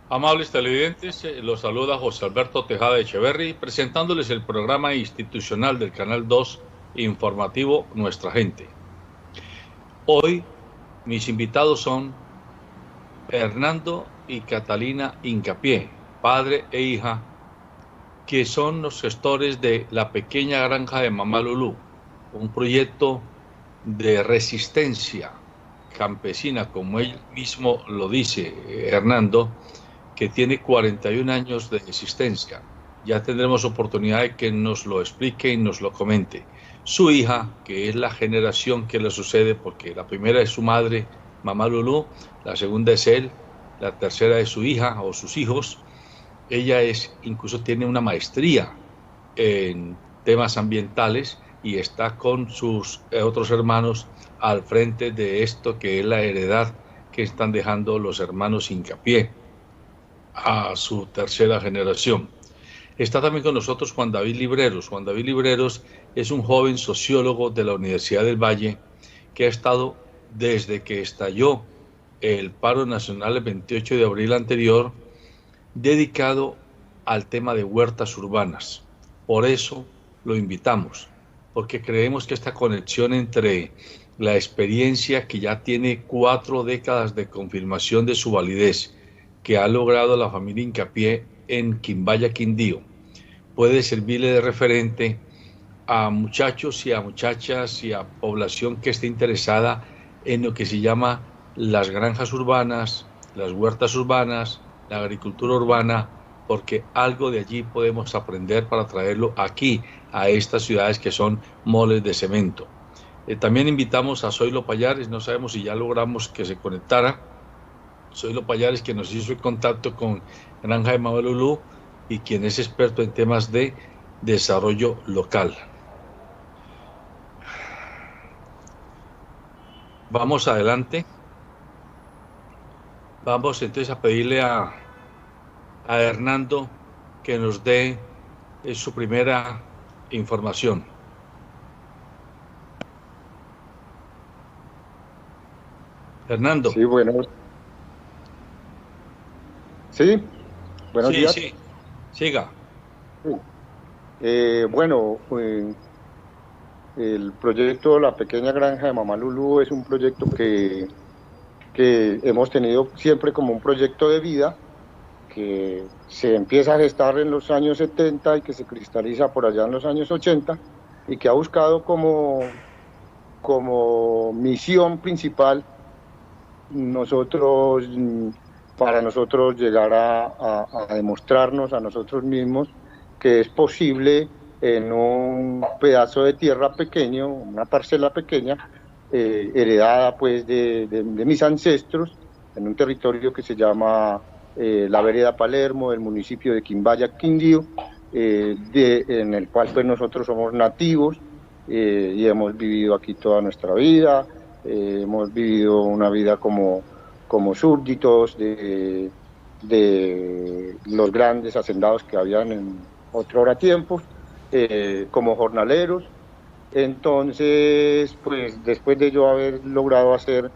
Amables televidentes, los saluda José Alberto Tejada Echeverry, presentándoles el programa institucional del Canal 2 informativo Nuestra Gente. Hoy mis invitados son Hernando y Catalina Hincapié, padre e hija, que son los gestores de la pequeña granja de Mamá Lulú, un proyecto de resistencia campesina, como él mismo lo dice, Hernando, que tiene 41 años de existencia. Ya tendremos oportunidad de que nos lo explique y nos lo comente. Su hija, que es la generación que le sucede, porque la primera es su madre, Mamá Lulú, la segunda es él, la tercera es su hija o sus hijos. Ella incluso tiene una maestría en temas ambientales y está con sus otros hermanos al frente de esto que es la heredad que están dejando los hermanos Hincapié a su tercera generación. Está también con nosotros Juan David Libreros. Juan David Libreros es un joven sociólogo de la Universidad del Valle que ha estado desde que estalló el paro nacional el 28 de abril anterior, dedicado al tema de huertas urbanas. Por eso lo invitamos, porque creemos que esta conexión entre la experiencia que ya tiene 4 décadas de confirmación de su validez, que ha logrado la familia Hincapié en Quimbaya, Quindío, puede servirle de referente a muchachos y a muchachas y a población que esté interesada en lo que se llama las granjas urbanas, las huertas urbanas, la agricultura urbana, porque algo de allí podemos aprender para traerlo aquí, a estas ciudades que son moles de cemento. También invitamos a Zoilo Payares, no sabemos si ya logramos que se conectara. Zoilo Payares, que nos hizo el contacto con Granja de Mamá Lulú y quien es experto en temas de desarrollo local. Vamos adelante. Vamos entonces a pedirle a Hernando que nos dé su primera información. Hernando. Sí, bueno. Sí, buenos días. Sí, siga. Bueno, el proyecto La Pequeña Granja de Mamá Lulú es un proyecto que hemos tenido siempre como un proyecto de vida, que se empieza a gestar en los años 70 y que se cristaliza por allá en los años 80, y que ha buscado como misión principal para nosotros llegar a demostrarnos a nosotros mismos que es posible en un pedazo de tierra pequeño, una parcela pequeña, heredada pues de mis ancestros, en un territorio que se llama la Vereda Palermo, del municipio de Quimbaya, Quindío, en el cual pues nosotros somos nativos y hemos vivido aquí toda nuestra vida. Hemos vivido una vida como súbditos de los grandes hacendados que habían en otrora tiempos, como jornaleros. Entonces, pues después de yo haber logrado hacer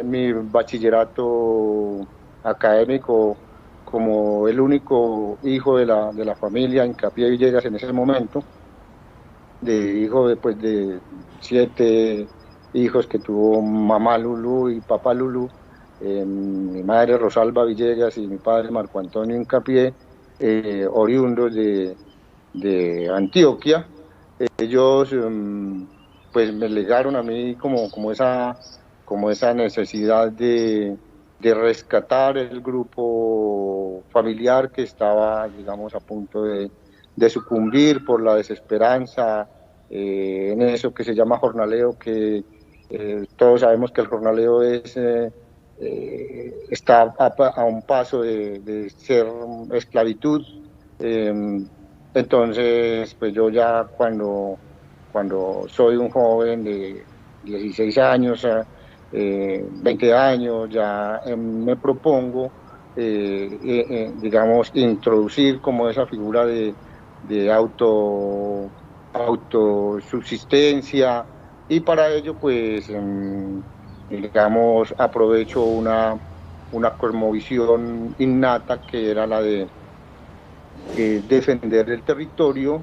mi bachillerato académico como el único hijo de la familia Hincapié Villegas en ese momento, hijo de 7 hijos que tuvo mamá Lulú y papá Lulú, mi madre Rosalba Villegas y mi padre Marco Antonio Hincapié, oriundos de Antioquia. Ellos pues me legaron a mí como esa necesidad de rescatar el grupo familiar que estaba, digamos, a punto de sucumbir por la desesperanza en eso que se llama jornaleo, que todos sabemos que el jornaleo está a un paso de ser esclavitud. Entonces, pues yo ya cuando soy un joven de 16 años, 20 años, ya me propongo, digamos, introducir como esa figura de autosubsistencia, y para ello pues digamos, aprovecho una cosmovisión innata que era la de defender el territorio,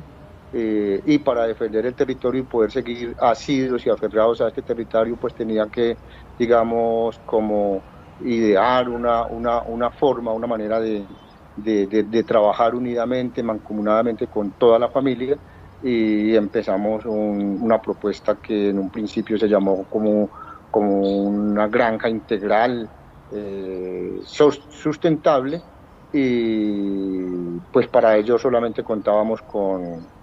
y para defender el territorio y poder seguir asidos y aferrados a este territorio, pues tenía que, digamos, como idear una forma, una manera de trabajar unidamente, mancomunadamente con toda la familia, y empezamos una propuesta que en un principio se llamó como una granja integral sustentable, y pues para ello solamente contábamos con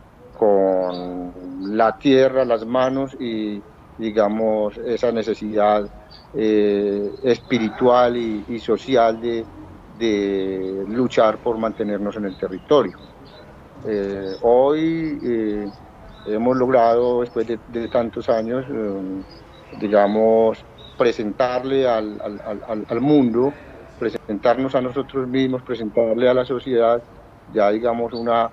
la tierra, las manos y, digamos, esa necesidad espiritual y social de luchar por mantenernos en el territorio. Hoy hemos logrado, después de tantos años, digamos, presentarle al mundo, presentarnos a nosotros mismos, presentarle a la sociedad, ya digamos, una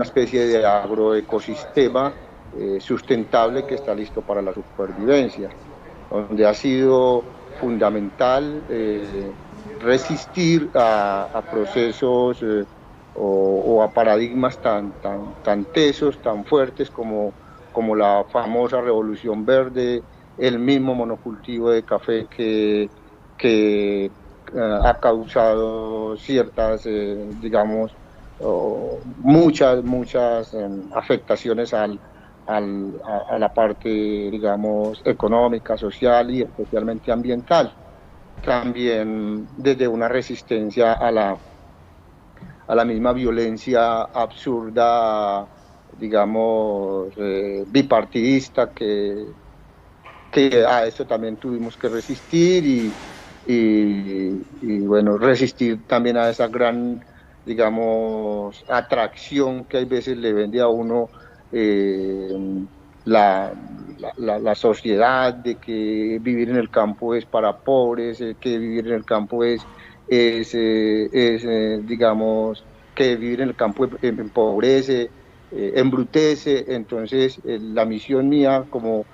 especie de agroecosistema sustentable que está listo para la supervivencia, donde ha sido fundamental resistir a procesos o a paradigmas tan tesos, tan fuertes como la famosa Revolución Verde, el mismo monocultivo de café que ha causado ciertas, digamos, muchas afectaciones a la parte, digamos, económica, social y especialmente ambiental. También desde una resistencia a la misma violencia absurda, digamos, bipartidista, que a eso también tuvimos que resistir y bueno, resistir también a esa gran, digamos, atracción que hay veces le vende a uno la sociedad, de que vivir en el campo es para pobres, que vivir en el campo digamos, que vivir en el campo empobrece, embrutece. Entonces, la misión mía como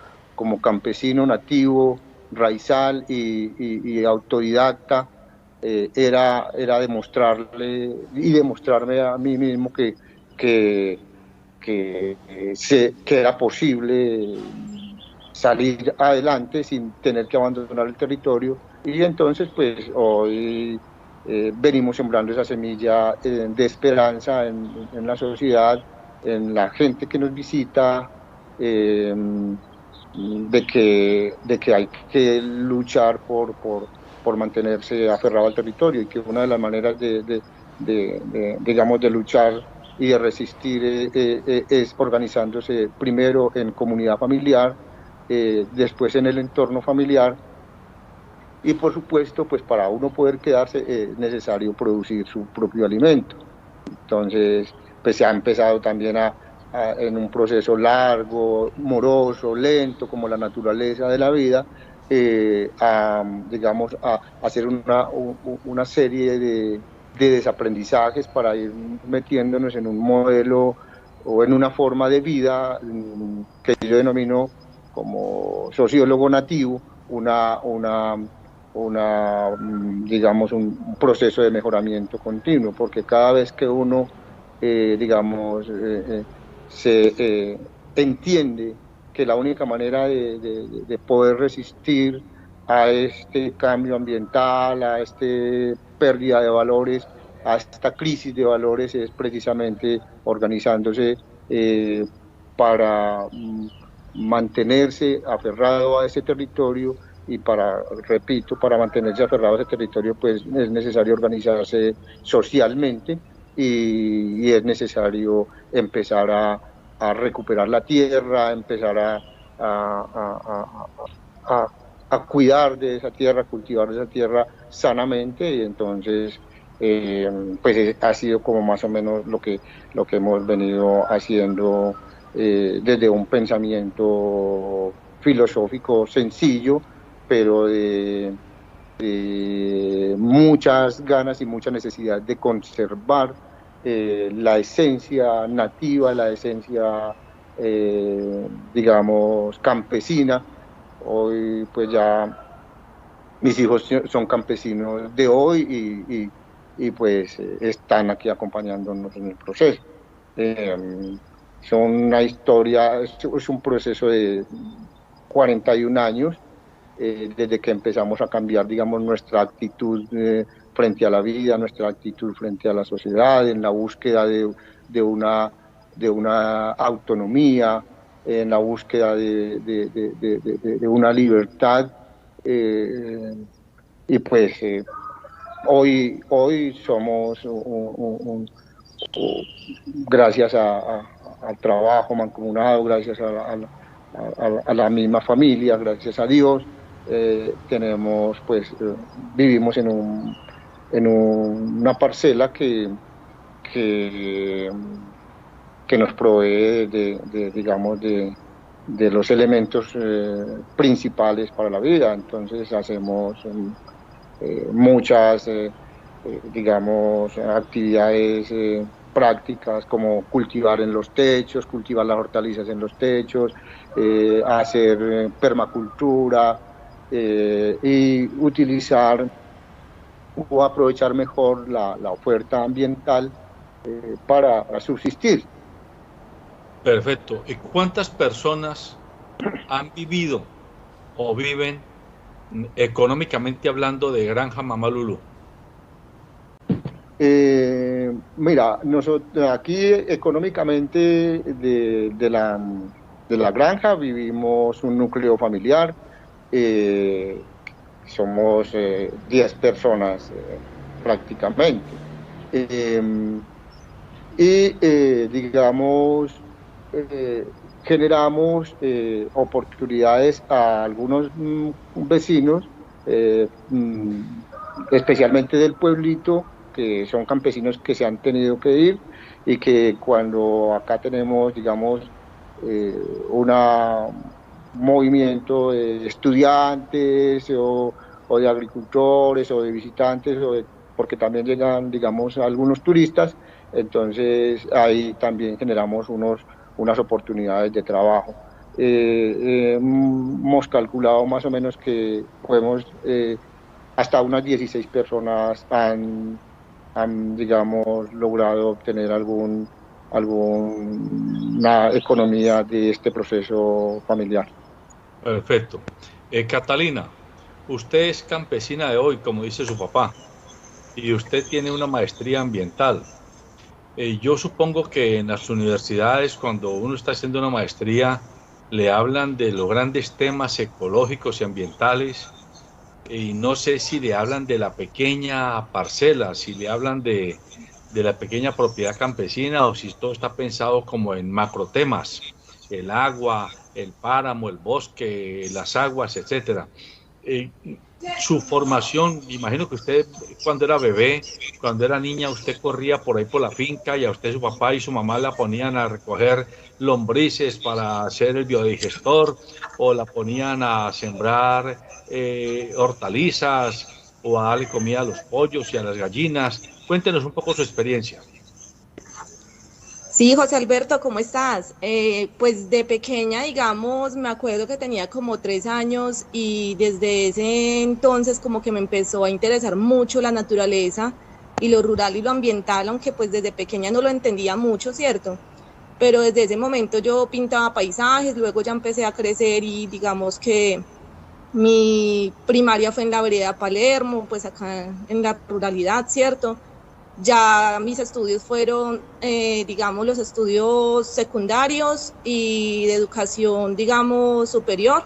campesino nativo, raizal y autodidacta, era demostrarle y demostrarme a mí mismo que era posible salir adelante sin tener que abandonar el territorio. Y entonces, pues hoy venimos sembrando esa semilla de esperanza en la sociedad, en la gente que nos visita, de que hay que luchar por mantenerse aferrado al territorio, y que una de las maneras digamos, de luchar y de resistir es organizándose primero en comunidad familiar, después en el entorno familiar, y por supuesto, pues para uno poder quedarse es necesario producir su propio alimento. Entonces, pues se ha empezado también en un proceso largo, moroso, lento, como la naturaleza de la vida, digamos, a hacer una serie de desaprendizajes para ir metiéndonos en un modelo o en una forma de vida que yo denomino como sociólogo nativo, digamos, un proceso de mejoramiento continuo, porque cada vez que uno, digamos, se entiende que la única manera de poder resistir a este cambio ambiental, a esta pérdida de valores, a esta crisis de valores, es precisamente organizándose para mantenerse aferrado a ese territorio. Y repito, para mantenerse aferrado a ese territorio, pues es necesario organizarse socialmente, y es necesario empezar a recuperar la tierra, empezar a cuidar de esa tierra, cultivar esa tierra sanamente. Y entonces, pues ha sido como más o menos lo que hemos venido haciendo desde un pensamiento filosófico sencillo, pero de muchas ganas y mucha necesidad de conservar la esencia nativa, la esencia, digamos, campesina. Hoy pues ya mis hijos son campesinos de hoy y pues están aquí acompañándonos en el proceso. Son una historia, es un proceso de 41 años, desde que empezamos a cambiar, digamos, nuestra actitud frente a la vida, nuestra actitud frente a la sociedad, en la búsqueda de una autonomía, en la búsqueda de una libertad. Y pues hoy somos, gracias al trabajo mancomunado, gracias a la misma familia, gracias a Dios, tenemos, pues, vivimos en una parcela que nos provee digamos, de los elementos principales para la vida. Entonces hacemos muchas, digamos, actividades prácticas, como cultivar en los techos, cultivar las hortalizas en los techos, hacer permacultura y utilizar o aprovechar mejor la oferta ambiental para subsistir. Perfecto. ¿Y cuántas personas han vivido o viven económicamente hablando de Granja Mamá Lulú? Mira, nosotros aquí económicamente de la granja vivimos un núcleo familiar, somos 10 personas prácticamente, digamos, generamos oportunidades a algunos vecinos, especialmente del pueblito, que son campesinos que se han tenido que ir y que cuando acá tenemos, digamos, un movimiento de estudiantes o de agricultores o de visitantes, porque también llegan, digamos, algunos turistas, entonces ahí también generamos unas oportunidades de trabajo. Hemos calculado más o menos que podemos, hasta unas 16 personas han, digamos, logrado obtener alguna economía de este proceso familiar. Perfecto. Catalina, usted es campesina de hoy, como dice su papá, y usted tiene una maestría ambiental. Yo supongo que en las universidades, cuando uno está haciendo una maestría, le hablan de los grandes temas ecológicos y ambientales, y no sé si le hablan de la pequeña parcela, si le hablan de la pequeña propiedad campesina, o si todo está pensado como en macrotemas, el agua, el páramo, el bosque, las aguas, etcétera. Su formación, imagino que usted cuando era bebé, cuando era niña, usted corría por ahí por la finca y a usted su papá y su mamá la ponían a recoger lombrices para hacer el biodigestor, o la ponían a sembrar hortalizas, o a darle comida a los pollos y a las gallinas. Cuéntenos un poco su experiencia. Sí, José Alberto, ¿cómo estás? Pues de pequeña, digamos, me acuerdo que tenía como 3 años y desde ese entonces como que me empezó a interesar mucho la naturaleza y lo rural y lo ambiental, aunque pues desde pequeña no lo entendía mucho, ¿cierto? Pero desde ese momento yo pintaba paisajes, luego ya empecé a crecer y digamos que mi primaria fue en la vereda Palermo, pues acá en la ruralidad, ¿cierto? Ya mis estudios fueron, digamos, los estudios secundarios y de educación, digamos, superior,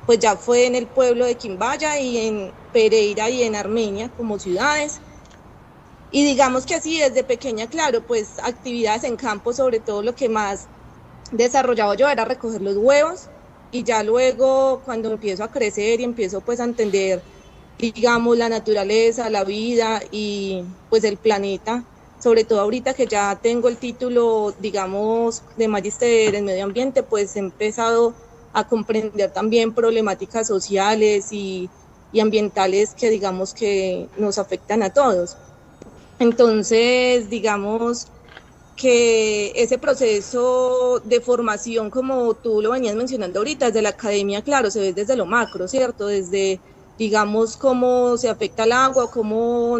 pues ya fue en el pueblo de Quimbaya y en Pereira y en Armenia como ciudades. Y digamos que así desde pequeña, claro, pues actividades en campo, sobre todo lo que más desarrollaba yo era recoger los huevos, y ya luego cuando empiezo a crecer y empiezo pues a entender, digamos, la naturaleza, la vida y pues el planeta, sobre todo ahorita que ya tengo el título, digamos, de magíster en medio ambiente, pues he empezado a comprender también problemáticas sociales y ambientales que digamos que nos afectan a todos. Entonces, digamos que ese proceso de formación, como tú lo venías mencionando ahorita, desde la academia, claro, se ve desde lo macro, ¿cierto? Desde digamos, cómo se afecta el agua, cómo,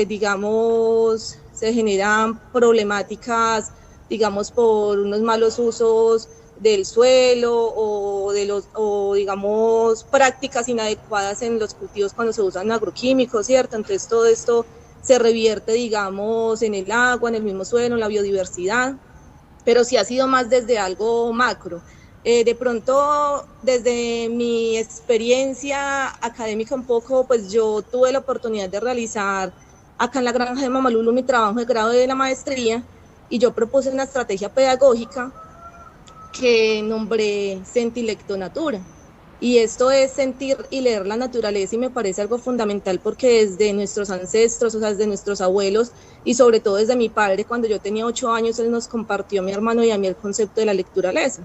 digamos, se generan problemáticas, digamos, por unos malos usos del suelo o digamos, prácticas inadecuadas en los cultivos cuando se usan agroquímicos, ¿cierto? Entonces todo esto se revierte, digamos, en el agua, en el mismo suelo, en la biodiversidad, pero sí ha sido más desde algo macro. De pronto, desde mi experiencia académica un poco, pues yo tuve la oportunidad de realizar acá en la Granja de Mamalulu mi trabajo de grado de la maestría, y yo propuse una estrategia pedagógica que nombré Sentilecto Natura. Y esto es sentir y leer la naturaleza, y me parece algo fundamental porque desde nuestros ancestros, o sea, desde nuestros abuelos, y sobre todo desde mi padre, cuando yo tenía 8 años, él nos compartió a mi hermano y a mí el concepto de la lecturaleza.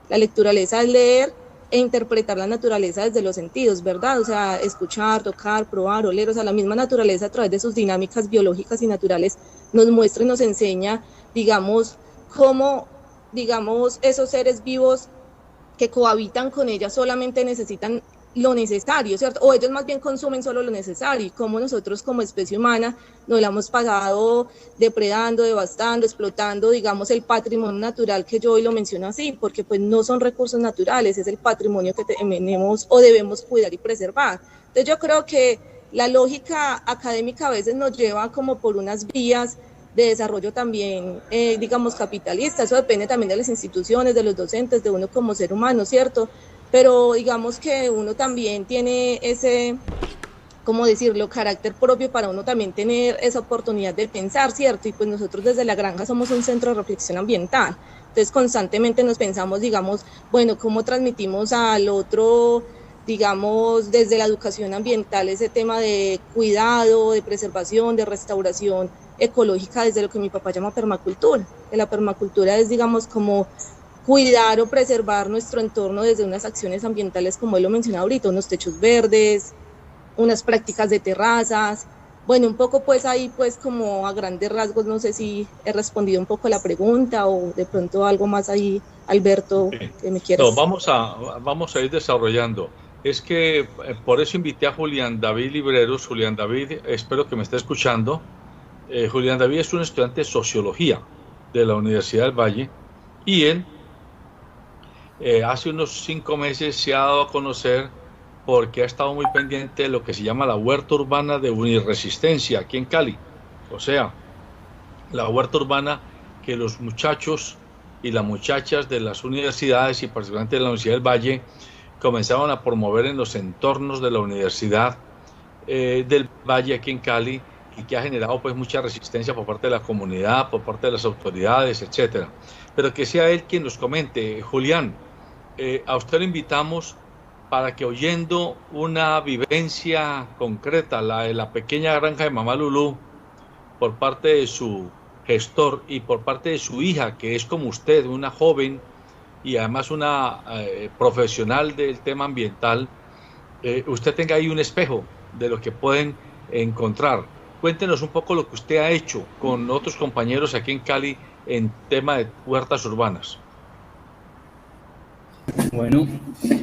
La lecturaleza es leer e interpretar la naturaleza desde los sentidos, ¿verdad? O sea, escuchar, tocar, probar, oler, o sea, la misma naturaleza a través de sus dinámicas biológicas y naturales nos muestra y nos enseña, digamos, cómo, digamos, esos seres vivos que cohabitan con ella solamente necesitan lo necesario, ¿cierto? O ellos más bien consumen solo lo necesario, y como nosotros como especie humana nos la hemos pasado depredando, devastando, explotando, digamos, el patrimonio natural, que yo hoy lo menciono así, porque pues no son recursos naturales, es el patrimonio que tenemos o debemos cuidar y preservar. Entonces yo creo que la lógica académica a veces nos lleva como por unas vías de desarrollo también, digamos, capitalista. Eso depende también de las instituciones, de los docentes, de uno como ser humano, ¿cierto? Pero digamos que uno también tiene ese, ¿cómo decirlo?, carácter propio para uno también tener esa oportunidad de pensar, ¿cierto? Y pues nosotros desde la granja somos un centro de reflexión ambiental. Entonces constantemente nos pensamos, digamos, bueno, ¿cómo transmitimos al otro, digamos, desde la educación ambiental ese tema de cuidado, de preservación, de restauración ecológica, desde lo que mi papá llama permacultura? Que la permacultura es, digamos, como cuidar o preservar nuestro entorno desde unas acciones ambientales, como él lo mencionaba ahorita, unos techos verdes, unas prácticas de terrazas. Bueno, un poco pues ahí pues como a grandes rasgos, no sé si he respondido un poco la pregunta o de pronto algo más ahí, Alberto, que me quieras. No, vamos a ir desarrollando. Es que por eso invité a Julián David Libreros. Julián David, espero que me esté escuchando. Julián David es un estudiante de sociología de la Universidad del Valle, y él hace unos 5 meses se ha dado a conocer porque ha estado muy pendiente de lo que se llama la huerta urbana de Unirresistencia aquí en Cali. O sea, la huerta urbana que los muchachos y las muchachas de las universidades, y particularmente de la Universidad del Valle, comenzaron a promover en los entornos de la Universidad del Valle aquí en Cali, y que ha generado pues mucha resistencia por parte de la comunidad, por parte de las autoridades, etcétera. Pero que sea él quien nos comente. Julián, a usted lo invitamos para que, oyendo una vivencia concreta, la de la pequeña granja de Mamalulu, por parte de su gestor y por parte de su hija, que es como usted, una joven y además una profesional del tema ambiental, usted tenga ahí un espejo de lo que pueden encontrar. Cuéntenos un poco lo que usted ha hecho con otros compañeros aquí en Cali en tema de huertas urbanas. Bueno,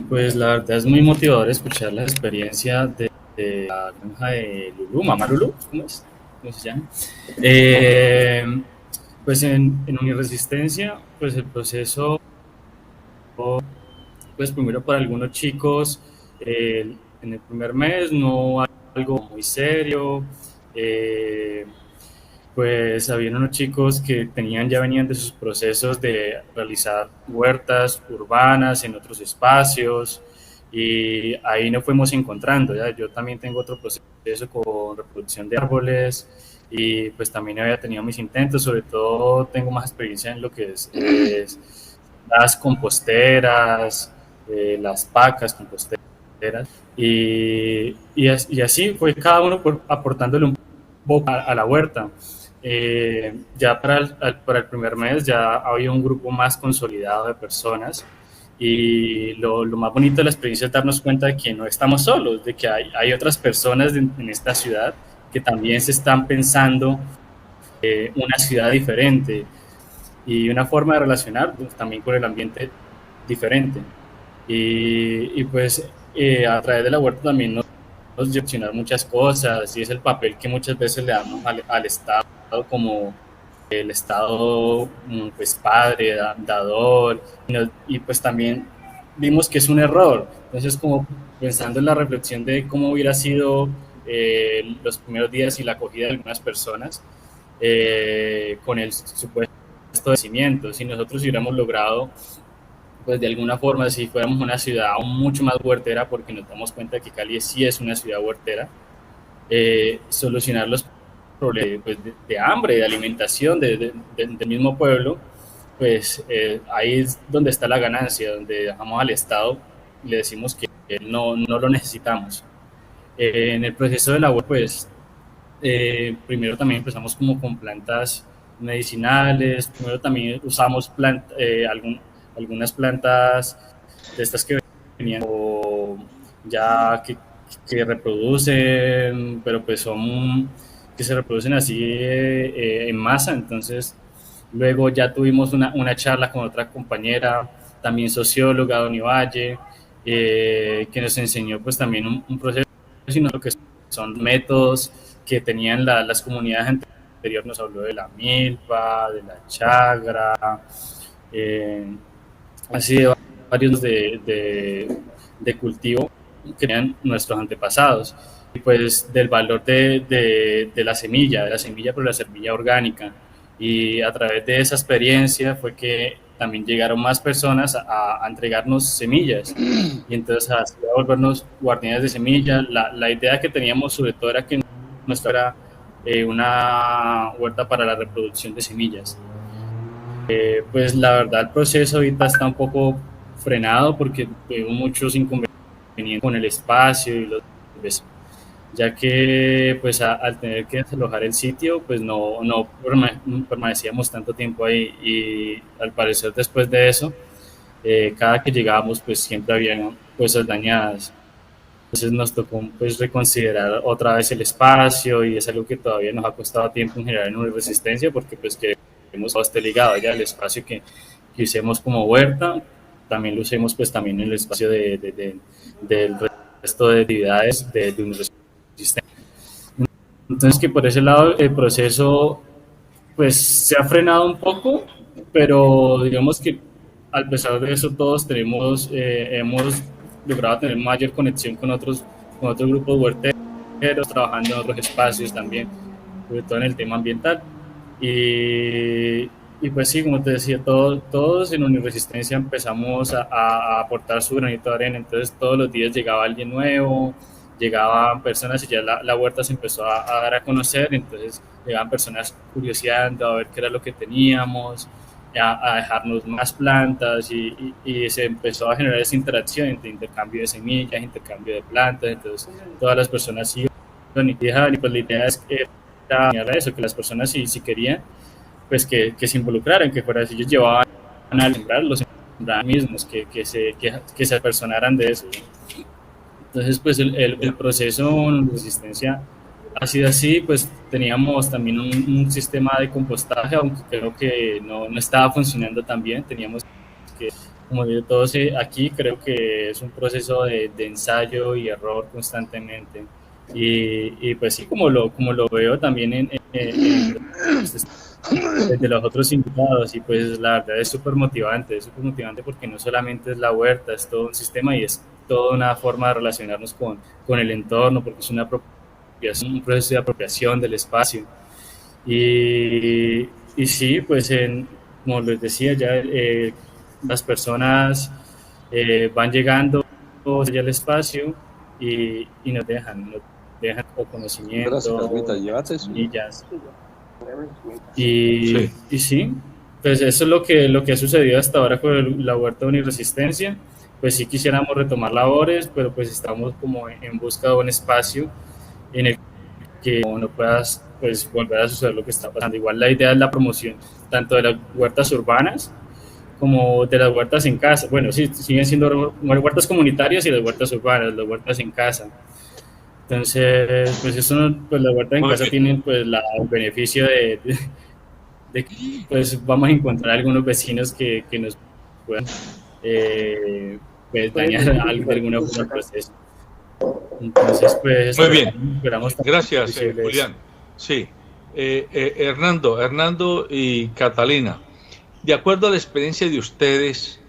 pues la verdad es muy motivador escuchar la experiencia de la granja de Lulú, Mamá Lulú, ¿cómo es? ¿Cómo se llama? Pues en Unirresistencia, pues el proceso, pues primero para algunos chicos, en el primer mes no hay algo muy serio. Pues habían unos chicos que ya venían de sus procesos de realizar huertas urbanas en otros espacios, y ahí nos fuimos encontrando. ¿Ya? Yo también tengo otro proceso con reproducción de árboles, y pues también había tenido mis intentos. Sobre todo tengo más experiencia en lo que es las composteras, las pacas composteras, y así fue cada uno aportándole un poco a la huerta. Ya para el primer mes ya había un grupo más consolidado de personas, y lo más bonito de la experiencia es darnos cuenta de que no estamos solos, de que hay otras personas en esta ciudad que también se están pensando una ciudad diferente y una forma de relacionar también con el ambiente diferente. Y pues a través de la huerta también nos gestionar muchas cosas y es el papel que muchas veces le damos al Estado como el Estado pues padre, dador y pues también vimos que es un error. Entonces como pensando en la reflexión de cómo hubiera sido los primeros días y la acogida de algunas personas con el supuesto crecimiento, si nosotros hubiéramos logrado pues de alguna forma, si fuéramos una ciudad aún mucho más huertera, porque nos damos cuenta que Cali sí es una ciudad huertera, solucionar los problemas pues, de hambre, de alimentación del mismo pueblo, pues ahí es donde está la ganancia, donde dejamos al Estado y le decimos que no lo necesitamos. En el proceso de la huerta, pues primero también empezamos como con plantas medicinales, primero también usamos algunas plantas de estas que venían o ya que reproducen, pero pues son que se reproducen así en masa, entonces luego ya tuvimos una charla con otra compañera, también socióloga, Doni Valle, que nos enseñó pues también un proceso, sino lo que son métodos que tenían las comunidades anteriores, nos habló de la milpa, de la chagra, así de varios de cultivo que tenían nuestros antepasados. Y pues del valor de la semilla, pero la semilla orgánica. Y a través de esa experiencia fue que también llegaron más personas a entregarnos semillas. Y entonces a volvernos guardianes de semillas. La idea que teníamos sobre todo era que nuestra era una huerta para la reproducción de semillas. Pues la verdad el proceso ahorita está un poco frenado porque tuvimos muchos inconvenientes con el espacio y los ya que pues al tener que desalojar el sitio pues no permanecíamos tanto tiempo ahí y al parecer después de eso cada que llegábamos pues siempre había cosas dañadas. Entonces nos tocó pues reconsiderar otra vez el espacio y es algo que todavía nos ha costado tiempo en generar en una resistencia porque pues queremos todo esté ligado ya el espacio que usemos como huerta, también lo usemos pues también en el espacio del resto de actividades de una resistencia. Entonces que por ese lado el proceso pues se ha frenado un poco, pero digamos que a pesar de eso todos hemos logrado tener mayor conexión con otros grupos huerteros, trabajando en otros espacios también, sobre todo en el tema ambiental. Y pues sí, como te decía, todos en Uniresistencia empezamos a aportar su granito de arena, entonces todos los días llegaba alguien nuevo, llegaban personas y ya la huerta se empezó a dar a conocer, entonces llegaban personas curioseando a ver qué era lo que teníamos, a dejarnos más plantas y se empezó a generar esa interacción entre intercambio de semillas, intercambio de plantas, entonces todas las personas iban y dejaban y pues la idea es que era eso, que las personas si querían pues que se involucraran, que fuera si ellos llevaban a sembrar, los sembraban mismos, que se apersonaran de eso. Entonces pues el proceso en resistencia ha sido así, pues teníamos también un sistema de compostaje, aunque creo que no estaba funcionando tan bien, teníamos que, como digo todos aquí, creo que es un proceso de ensayo y error constantemente, y pues sí, como lo veo también de los otros invitados, y pues la verdad es súper motivante porque no solamente es la huerta, es todo un sistema y es toda una forma de relacionarnos con el entorno, porque es un proceso de apropiación del espacio. Y sí, pues como les decía, ya las personas van llegando ya al espacio y nos dejan conocimiento, semillas. Y sí, pues eso es lo que ha sucedido hasta ahora con la huerta de Uniresistencia. Pues sí quisiéramos retomar labores, pero pues estamos como en busca de un espacio en el que no puedas pues volver a suceder lo que está pasando. Igual la idea es la promoción tanto de las huertas urbanas como de las huertas en casa. Bueno, sí, siguen siendo huertas comunitarias y las huertas urbanas, las huertas en casa. Entonces, pues eso, pues las huertas en casa tienen pues el beneficio de que pues vamos a encontrar algunos vecinos que nos puedan pues dañar algo de alguna forma el proceso. Entonces, pues... Muy bien, gracias, Julián. Sí, Hernando y Catalina, de acuerdo a la experiencia de ustedes,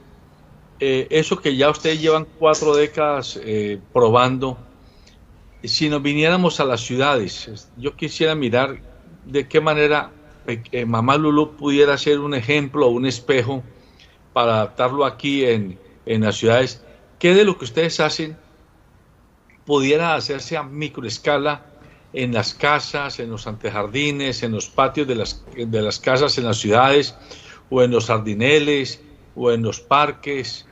eso que ya ustedes llevan 4 décadas probando, si nos viniéramos a las ciudades, yo quisiera mirar de qué manera Mamá Lulú pudiera ser un ejemplo o un espejo para adaptarlo aquí en las ciudades. ¿Qué de lo que ustedes hacen pudiera hacerse a microescala en las casas, en los antejardines, en los patios de las casas en las ciudades, o en los jardineles, o en los parques?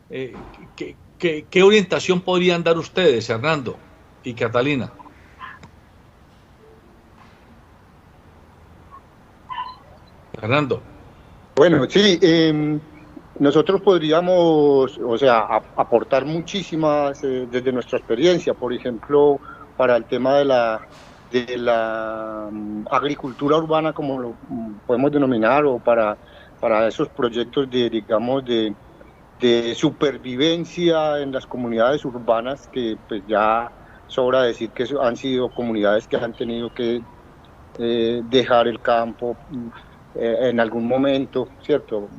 ¿Qué orientación podrían dar ustedes, Hernando y Catalina? Hernando. Bueno, sí, nosotros podríamos, o sea, aportar muchísimas desde nuestra experiencia, por ejemplo, para el tema de la agricultura urbana, como lo podemos denominar, o para esos proyectos digamos, de supervivencia en las comunidades urbanas, que pues ya sobra decir que han sido comunidades que han tenido que dejar el campo en algún momento, ¿cierto?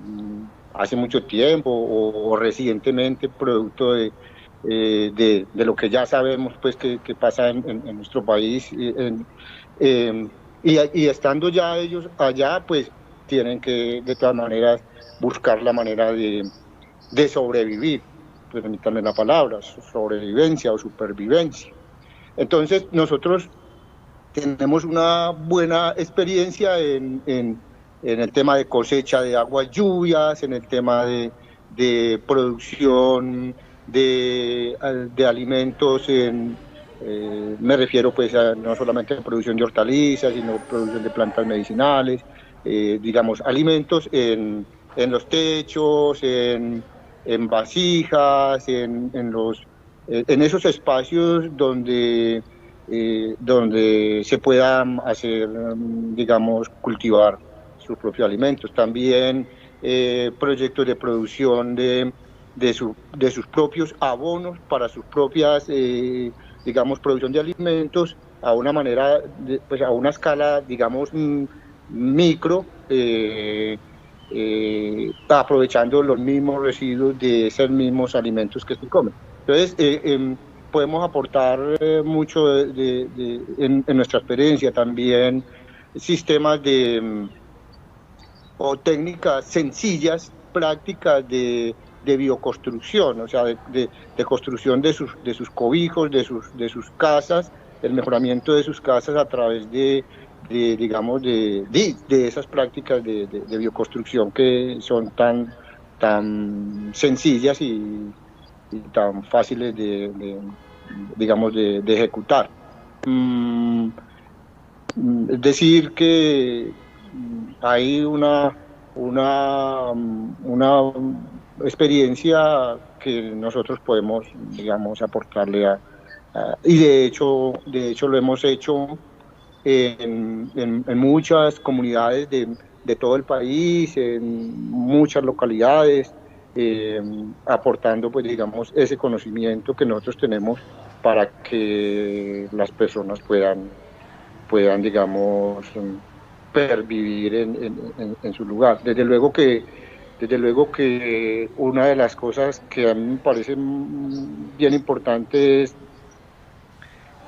Hace mucho tiempo o recientemente, producto de lo que ya sabemos pues que pasa en nuestro país, y estando ya ellos allá, pues tienen que de todas maneras buscar la manera de sobrevivir, permítanme la palabra, sobrevivencia o supervivencia. Entonces nosotros tenemos una buena experiencia en el tema de cosecha de aguas lluvias, en el tema de producción de alimentos, me refiero pues no solamente a producción de hortalizas, sino producción de plantas medicinales, digamos, alimentos en los techos, en vasijas, en esos espacios donde se puedan hacer, digamos, cultivar sus propios alimentos. También proyectos de producción de sus propios abonos para sus propias, digamos, producción de alimentos a una manera, pues a una escala, digamos, micro, aprovechando los mismos residuos de esos mismos alimentos que se comen. Entonces, podemos aportar mucho en nuestra experiencia también sistemas o técnicas sencillas, prácticas de bioconstrucción, o sea, de construcción de sus cobijos, de sus casas, el mejoramiento de sus casas a través de esas prácticas de bioconstrucción que son tan sencillas y tan fáciles de ejecutar. Es decir, que hay una experiencia que nosotros podemos, digamos, aportarle y de hecho lo hemos hecho en muchas comunidades de todo el país, en muchas localidades, aportando, pues, digamos, ese conocimiento que nosotros tenemos para que las personas puedan, digamos, pervivir en su lugar. Desde luego que una de las cosas que a mí me parece bien importante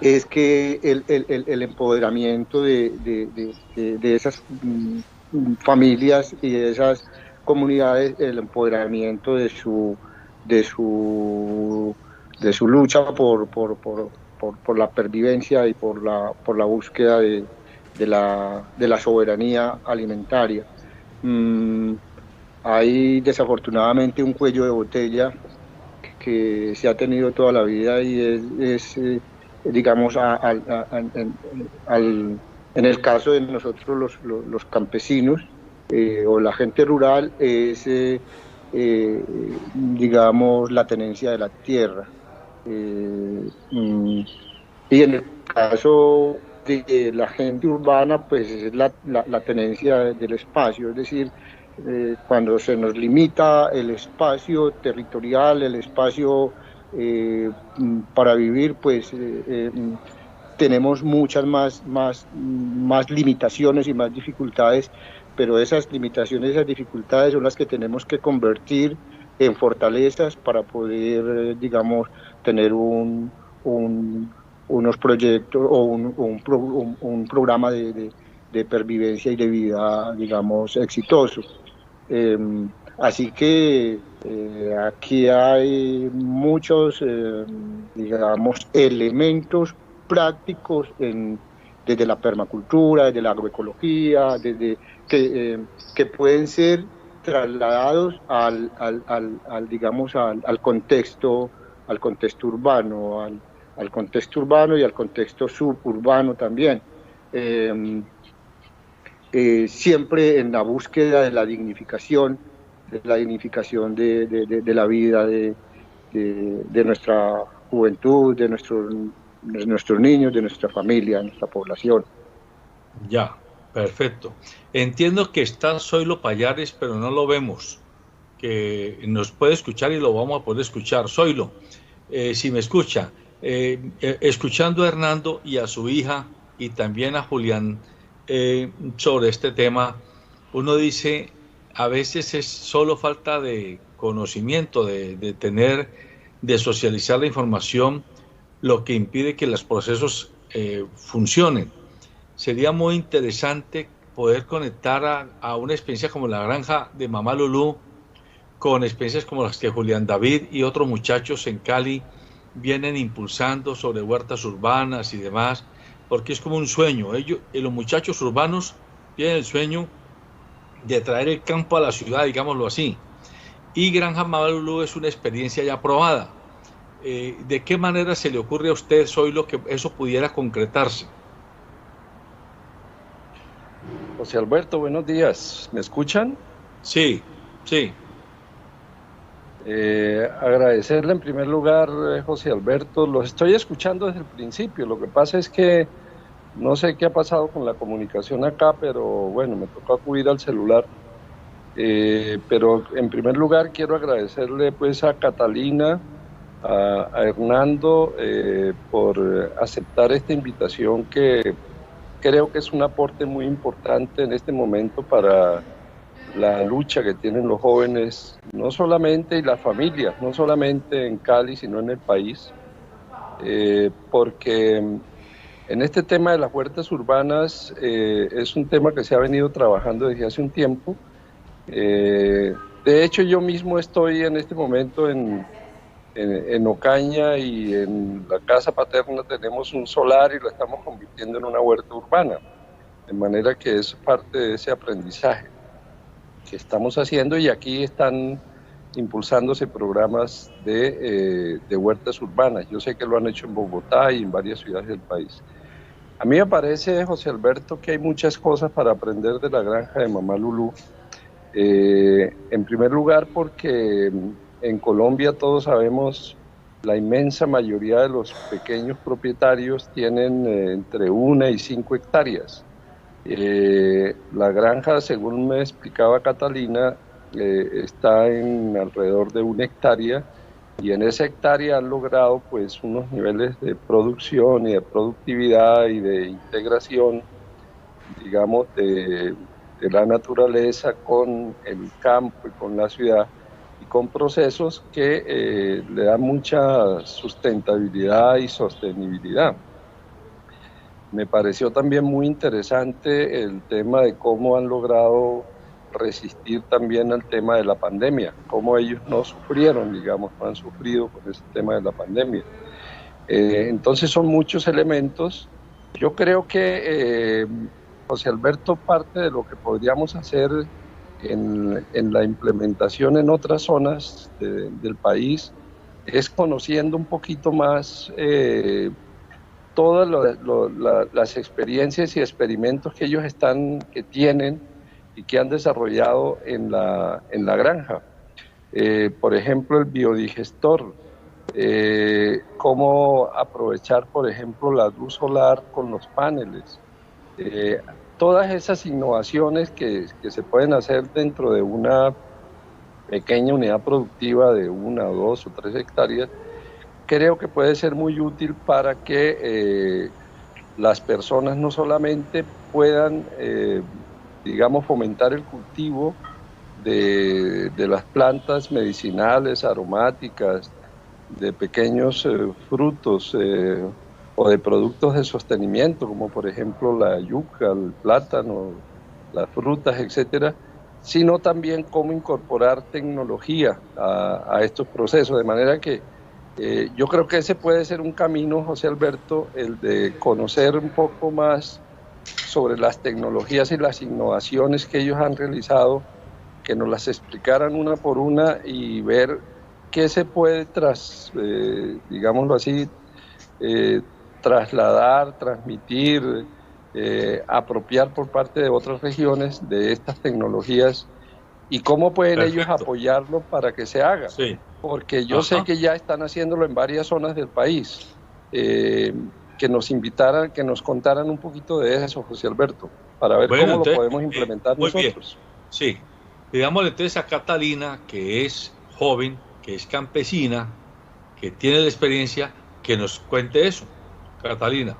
es que el empoderamiento de esas familias y de esas comunidades, el empoderamiento de su lucha por la pervivencia y por la búsqueda de la soberanía alimentaria. Hay desafortunadamente un cuello de botella que se ha tenido toda la vida, y es digamos, en el caso de nosotros los campesinos o la gente rural, es digamos, la tenencia de la tierra, y en el caso de la gente urbana, pues es la tenencia del espacio, es decir, cuando se nos limita el espacio territorial, el espacio para vivir, pues tenemos muchas más limitaciones y más dificultades, pero esas limitaciones, esas dificultades son las que tenemos que convertir en fortalezas para poder, digamos, tener unos proyectos o un programa de pervivencia y de vida, digamos, exitoso. Así que aquí hay muchos, digamos, elementos prácticos desde la permacultura, desde la agroecología, que pueden ser trasladados digamos, al contexto urbano, al contexto urbano y al contexto suburbano también. Siempre en la búsqueda de la dignificación de la vida de nuestra juventud, de nuestros niños, de nuestra familia, de nuestra población. Ya, perfecto. Entiendo que está Zoilo Pallares, pero no lo vemos, que nos puede escuchar y lo vamos a poder escuchar. Zoilo, si me escucha, escuchando a Hernando y a su hija y también a Julián sobre este tema, uno dice, a veces es solo falta de conocimiento, de socializar la información, lo que impide que los procesos funcionen. Sería muy interesante poder conectar a una experiencia como la granja de Mamá Lulú con experiencias como las que Julián David y otros muchachos en Cali vienen impulsando sobre huertas urbanas y demás, porque es como un sueño. Los muchachos urbanos tienen el sueño de traer el campo a la ciudad, digámoslo así. Y Granja Mamá Lulú es una experiencia ya probada. ¿De qué manera se le ocurre a usted, Zoilo, que eso pudiera concretarse? José Alberto, buenos días. ¿Me escuchan? Sí, sí. Agradecerle en primer lugar, José Alberto. Los estoy escuchando desde el principio. Lo que pasa es que no sé qué ha pasado con la comunicación acá, pero bueno, me tocó acudir al celular. Pero en primer lugar quiero agradecerle pues a Catalina, a Hernando por aceptar esta invitación, que creo que es un aporte muy importante en este momento para la lucha que tienen los jóvenes, no solamente, y las familias, no solamente en Cali, sino en el país, porque en este tema de las huertas urbanas es un tema que se ha venido trabajando desde hace un tiempo. De hecho, yo mismo estoy en este momento en Ocaña, y en la casa paterna tenemos un solar y lo estamos convirtiendo en una huerta urbana, de manera que es parte de ese aprendizaje que estamos haciendo, y aquí están impulsándose programas de huertas urbanas. Yo sé que lo han hecho en Bogotá y en varias ciudades del país. A mí me parece, José Alberto, que hay muchas cosas para aprender de la granja de Mamá Lulú. En primer lugar, porque en Colombia todos sabemos, la inmensa mayoría de los pequeños propietarios tienen entre 1 y 5 hectáreas. La granja, según me explicaba Catalina, está en alrededor de 1 hectárea, y en esa hectárea han logrado pues unos niveles de producción y de productividad y de integración, digamos, de la naturaleza con el campo y con la ciudad, y con procesos que le dan mucha sustentabilidad y sostenibilidad. Me pareció también muy interesante el tema de cómo han logrado resistir también al tema de la pandemia, cómo ellos no sufrieron, digamos, no han sufrido con ese tema de la pandemia. Entonces son muchos elementos. Yo creo que, José Alberto, parte de lo que podríamos hacer en la implementación en otras zonas del país es conociendo un poquito más todas las experiencias y experimentos que ellos tienen y que han desarrollado en la granja. Por ejemplo, el biodigestor, cómo aprovechar, por ejemplo, la luz solar con los paneles. Todas esas innovaciones que se pueden hacer dentro de una pequeña unidad productiva de 1, 2 o 3 hectáreas, creo que puede ser muy útil para que las personas no solamente puedan, digamos, fomentar el cultivo de las plantas medicinales, aromáticas, de pequeños frutos o de productos de sostenimiento, como por ejemplo la yuca, el plátano, las frutas, etcétera, sino también cómo incorporar tecnología a estos procesos, de manera que yo creo que ese puede ser un camino, José Alberto, el de conocer un poco más sobre las tecnologías y las innovaciones que ellos han realizado, que nos las explicaran una por una y ver qué se puede digámoslo así, trasladar, transmitir, apropiar por parte de otras regiones de estas tecnologías y cómo pueden ellos apoyarlo para que se haga. Sí. Porque yo sé que ya están haciéndolo en varias zonas del país. Que nos invitaran, que nos contaran un poquito de eso, José Alberto, para ver cómo lo podemos implementar nosotros. Bien. Sí, digámosle entonces a Catalina, que es joven, que es campesina, que tiene la experiencia, que nos cuente eso. Catalina.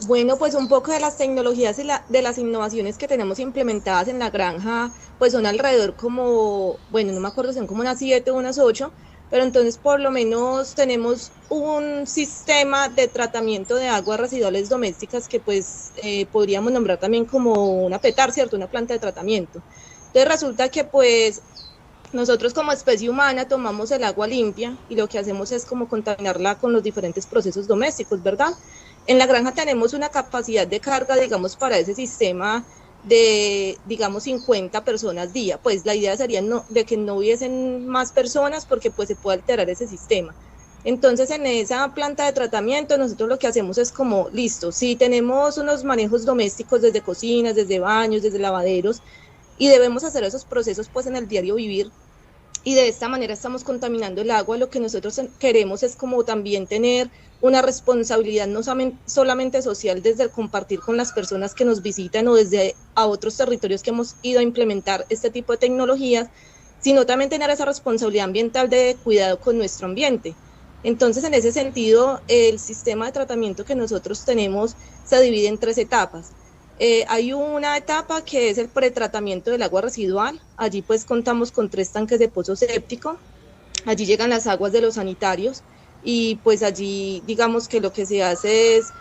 Bueno, pues un poco de las tecnologías y de las innovaciones que tenemos implementadas en la granja, pues son alrededor como, bueno, no me acuerdo, son como unas 7 o unas 8, pero entonces por lo menos tenemos un sistema de tratamiento de aguas residuales domésticas que pues podríamos nombrar también como una PETAR, ¿cierto? Una planta de tratamiento. Entonces resulta que pues nosotros como especie humana tomamos el agua limpia y lo que hacemos es como contaminarla con los diferentes procesos domésticos, ¿verdad? En la granja tenemos una capacidad de carga, digamos, para ese sistema de, digamos, 50 personas día. Pues la idea sería de que no hubiesen más personas porque pues se puede alterar ese sistema. Entonces en esa planta de tratamiento nosotros lo que hacemos es como, listo, si tenemos unos manejos domésticos desde cocinas, desde baños, desde lavaderos y debemos hacer esos procesos pues en el diario vivir y de esta manera estamos contaminando el agua, lo que nosotros queremos es como también tener una responsabilidad no solamente social desde el compartir con las personas que nos visitan o desde a otros territorios que hemos ido a implementar este tipo de tecnologías, sino también tener esa responsabilidad ambiental de cuidado con nuestro ambiente. Entonces, en ese sentido, el sistema de tratamiento que nosotros tenemos se divide en 3 etapas. Hay una etapa que es el pretratamiento del agua residual. Allí pues contamos con 3 tanques de pozo séptico. Allí llegan las aguas de los sanitarios y pues allí digamos que lo que se hace es,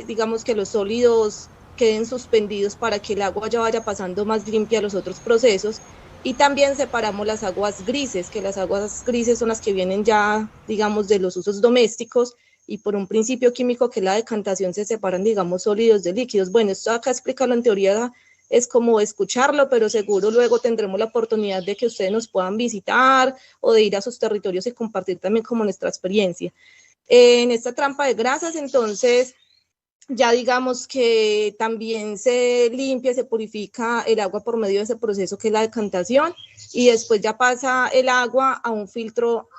digamos que los sólidos queden suspendidos para que el agua ya vaya pasando más limpia a los otros procesos. Y también separamos las aguas grises, que las aguas grises son las que vienen ya, digamos, de los usos domésticos y por un principio químico que es la decantación se separan, digamos, sólidos de líquidos. Bueno, esto acá explicarlo en teoría es como escucharlo, pero seguro luego tendremos la oportunidad de que ustedes nos puedan visitar o de ir a sus territorios y compartir también como nuestra experiencia. En esta trampa de grasas, entonces, ya digamos que también se limpia, se purifica el agua por medio de ese proceso que es la decantación y después ya pasa el agua a un filtro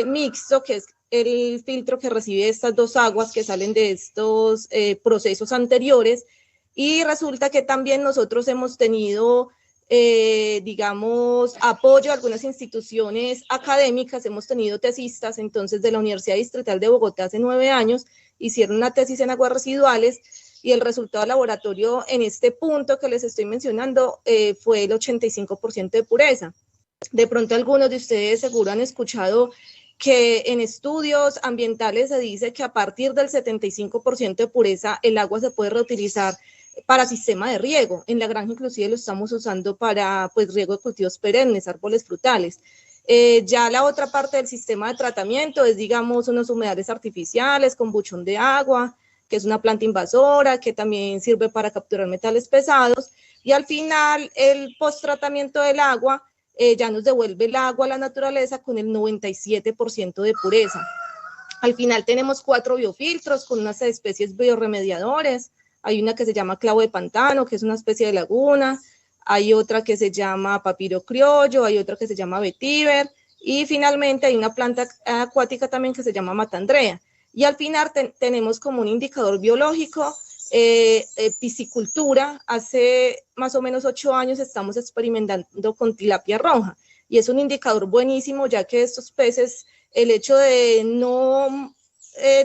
mixto, que es el filtro que recibe estas 2 aguas que salen de estos procesos anteriores. Y resulta que también nosotros hemos tenido, digamos, apoyo a algunas instituciones académicas, hemos tenido tesistas, entonces de la Universidad Distrital de Bogotá hace 9 años, hicieron una tesis en aguas residuales y el resultado laboratorio en este punto que les estoy mencionando fue el 85% de pureza. De pronto algunos de ustedes seguro han escuchado que en estudios ambientales se dice que a partir del 75% de pureza el agua se puede reutilizar para sistema de riego. En la granja inclusive lo estamos usando para pues riego de cultivos perennes, árboles frutales. Ya la otra parte del sistema de tratamiento es, digamos, unos humedales artificiales con buchón de agua, que es una planta invasora, que también sirve para capturar metales pesados. Y al final, el post-tratamiento del agua ya nos devuelve el agua a la naturaleza con el 97% de pureza. Al final tenemos 4 biofiltros con unas especies biorremediadores. Hay una que se llama clavo de pantano, que es una especie de laguna. Hay otra que se llama papiro criollo, hay otra que se llama vetiver, y finalmente hay una planta acuática también que se llama matandrea. Y al final tenemos como un indicador biológico, piscicultura. Hace más o menos 8 años estamos experimentando con tilapia roja, y es un indicador buenísimo, ya que estos peces, el hecho de no,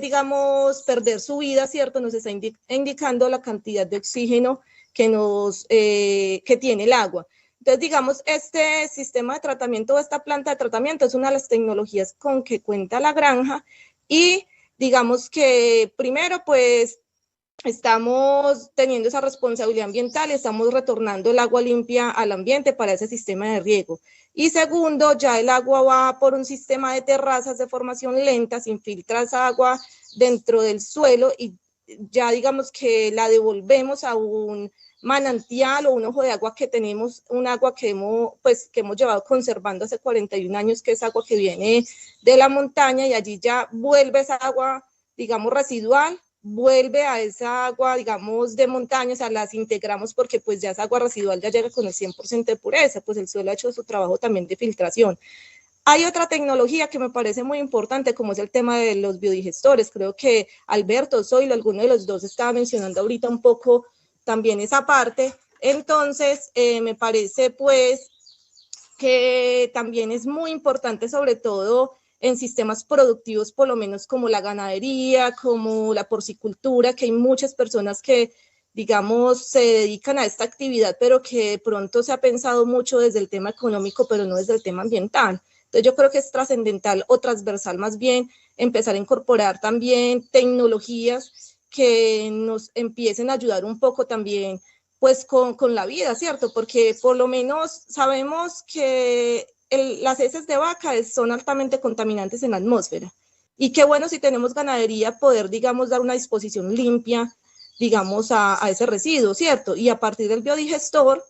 digamos, perder su vida, ¿cierto? Nos está indicando la cantidad de oxígeno que tiene el agua. Entonces, digamos, este sistema de tratamiento, esta planta de tratamiento es una de las tecnologías con que cuenta la granja y digamos que primero, pues, estamos teniendo esa responsabilidad ambiental y estamos retornando el agua limpia al ambiente para ese sistema de riego. Y segundo, ya el agua va por un sistema de terrazas de formación lenta, se infiltra esa agua dentro del suelo y ya digamos que la devolvemos a un manantial o un ojo de agua que tenemos, un agua que hemos llevado conservando hace 41 años, que es agua que viene de la montaña, y allí ya vuelve esa agua, digamos, residual, vuelve a esa agua, digamos, de montaña, o sea, las integramos porque pues ya esa agua residual ya llega con el 100% de pureza, pues el suelo ha hecho su trabajo también de filtración. Hay otra tecnología que me parece muy importante, como es el tema de los biodigestores. Creo que Alberto, Zoilo, alguno de los dos estaba mencionando ahorita un poco también esa parte. Entonces, me parece pues que también es muy importante, sobre todo en sistemas productivos, por lo menos como la ganadería, como la porcicultura, que hay muchas personas que, digamos, se dedican a esta actividad, pero que de pronto se ha pensado mucho desde el tema económico, pero no desde el tema ambiental. Entonces yo creo que es trascendental o transversal más bien empezar a incorporar también tecnologías que nos empiecen a ayudar un poco también pues con la vida, ¿cierto? Porque por lo menos sabemos que las heces de vaca son altamente contaminantes en la atmósfera. Y qué bueno si tenemos ganadería poder, digamos, dar una disposición limpia, digamos, a ese residuo, ¿cierto? Y a partir del biodigestor,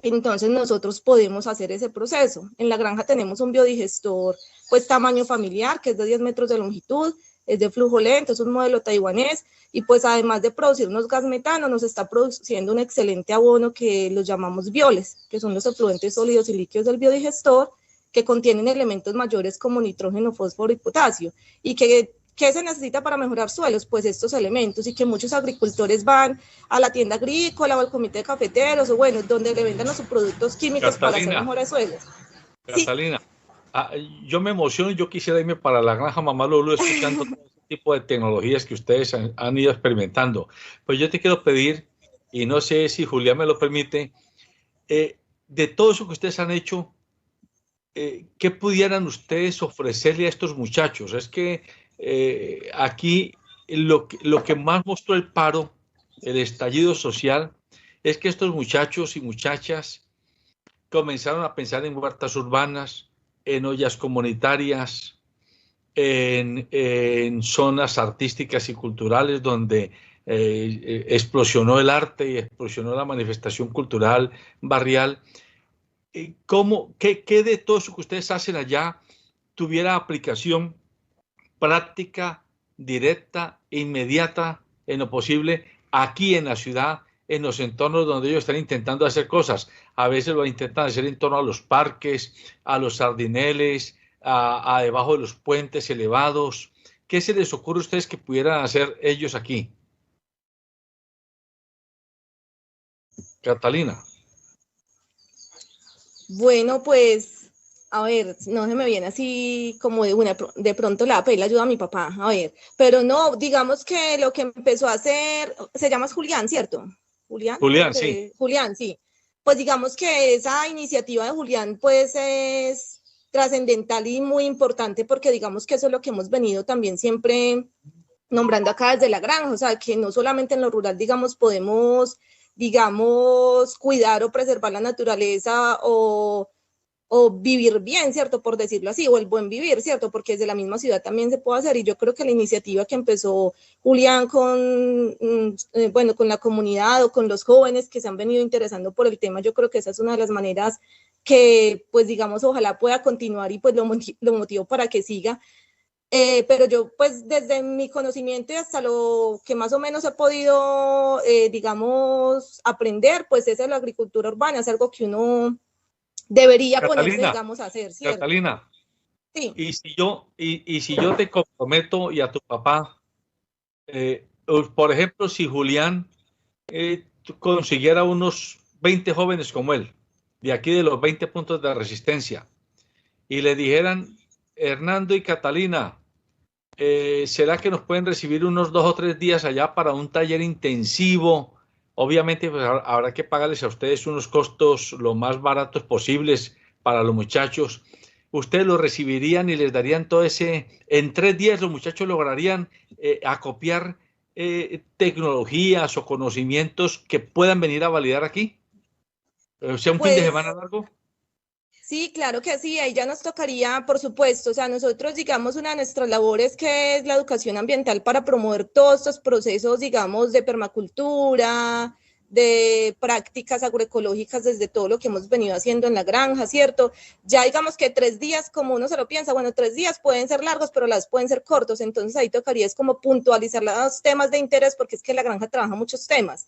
entonces nosotros podemos hacer ese proceso. En la granja tenemos un biodigestor, pues tamaño familiar, que es de 10 metros de longitud, es de flujo lento, es un modelo taiwanés, y pues además de producirnos gas metano, nos está produciendo un excelente abono que los llamamos bioles, que son los efluentes sólidos y líquidos del biodigestor, que contienen elementos mayores como nitrógeno, fósforo y potasio, y ¿qué se necesita para mejorar suelos? Pues estos elementos, y que muchos agricultores van a la tienda agrícola o al comité de cafeteros, o bueno, donde le vendan los productos químicos para hacer mejores suelos. Catalina, sí. Yo me emociono y yo quisiera irme para la granja Mamá Lulú escuchando todo ese tipo de tecnologías que ustedes han ido experimentando. Pues yo te quiero pedir, y no sé si Julián me lo permite, de todo eso que ustedes han hecho, ¿qué pudieran ustedes ofrecerle a estos muchachos? Es que aquí lo que más mostró el paro, el estallido social, es que estos muchachos y muchachas comenzaron a pensar en huertas urbanas, en ollas comunitarias, en zonas artísticas y culturales donde explosionó el arte y explosionó la manifestación cultural barrial. ¿Qué de todo eso que ustedes hacen allá tuviera aplicación práctica, directa, inmediata, en lo posible, aquí en la ciudad, en los entornos donde ellos están intentando hacer cosas? A veces lo intentan hacer en torno a los parques, a los sardineles, a debajo de los puentes elevados. ¿Qué se les ocurre a ustedes que pudieran hacer ellos aquí? Catalina. Bueno, pues, a ver, no se me viene así como de pronto la pela ayuda a mi papá, a ver, pero no, digamos que lo que empezó a hacer, se llama Julián, ¿cierto? Julián, sí. Julián, sí. Pues digamos que esa iniciativa de Julián, pues es trascendental y muy importante, porque digamos que eso es lo que hemos venido también siempre nombrando acá desde la granja, o sea, que no solamente en lo rural, digamos, podemos, digamos, cuidar o preservar la naturaleza o vivir bien, ¿cierto? Por decirlo así, o el buen vivir, ¿cierto? Porque desde la misma ciudad también se puede hacer, y yo creo que la iniciativa que empezó Julián con la comunidad o con los jóvenes que se han venido interesando por el tema, yo creo que esa es una de las maneras que, pues digamos, ojalá pueda continuar y pues lo motivo para que siga. Pero yo, pues, desde mi conocimiento y hasta lo que más o menos he podido, digamos, aprender, pues, es la agricultura urbana, es algo que uno debería ponerse, digamos, a hacer, ¿cierto? Catalina, sí. Y si yo te comprometo y a tu papá, por ejemplo, si Julián consiguiera unos 20 jóvenes como él, de aquí de los 20 puntos de resistencia, y le dijeran, Hernando y Catalina, ¿será que nos pueden recibir unos 2 o 3 días allá para un taller intensivo? Obviamente pues, habrá que pagarles a ustedes unos costos lo más baratos posibles para los muchachos. Ustedes lo recibirían y les darían todo ese... En 3 días los muchachos lograrían acopiar tecnologías o conocimientos que puedan venir a validar aquí. O sea, un fin de semana largo. Sí, claro que sí, ahí ya nos tocaría, por supuesto, o sea, nosotros, digamos, una de nuestras labores que es la educación ambiental para promover todos estos procesos, digamos, de permacultura, de prácticas agroecológicas desde todo lo que hemos venido haciendo en la granja, ¿cierto? Ya digamos que 3 días, como uno se lo piensa, bueno, 3 días pueden ser largos, pero las pueden ser cortos, entonces ahí tocaría es como puntualizar los temas de interés, porque es que la granja trabaja muchos temas,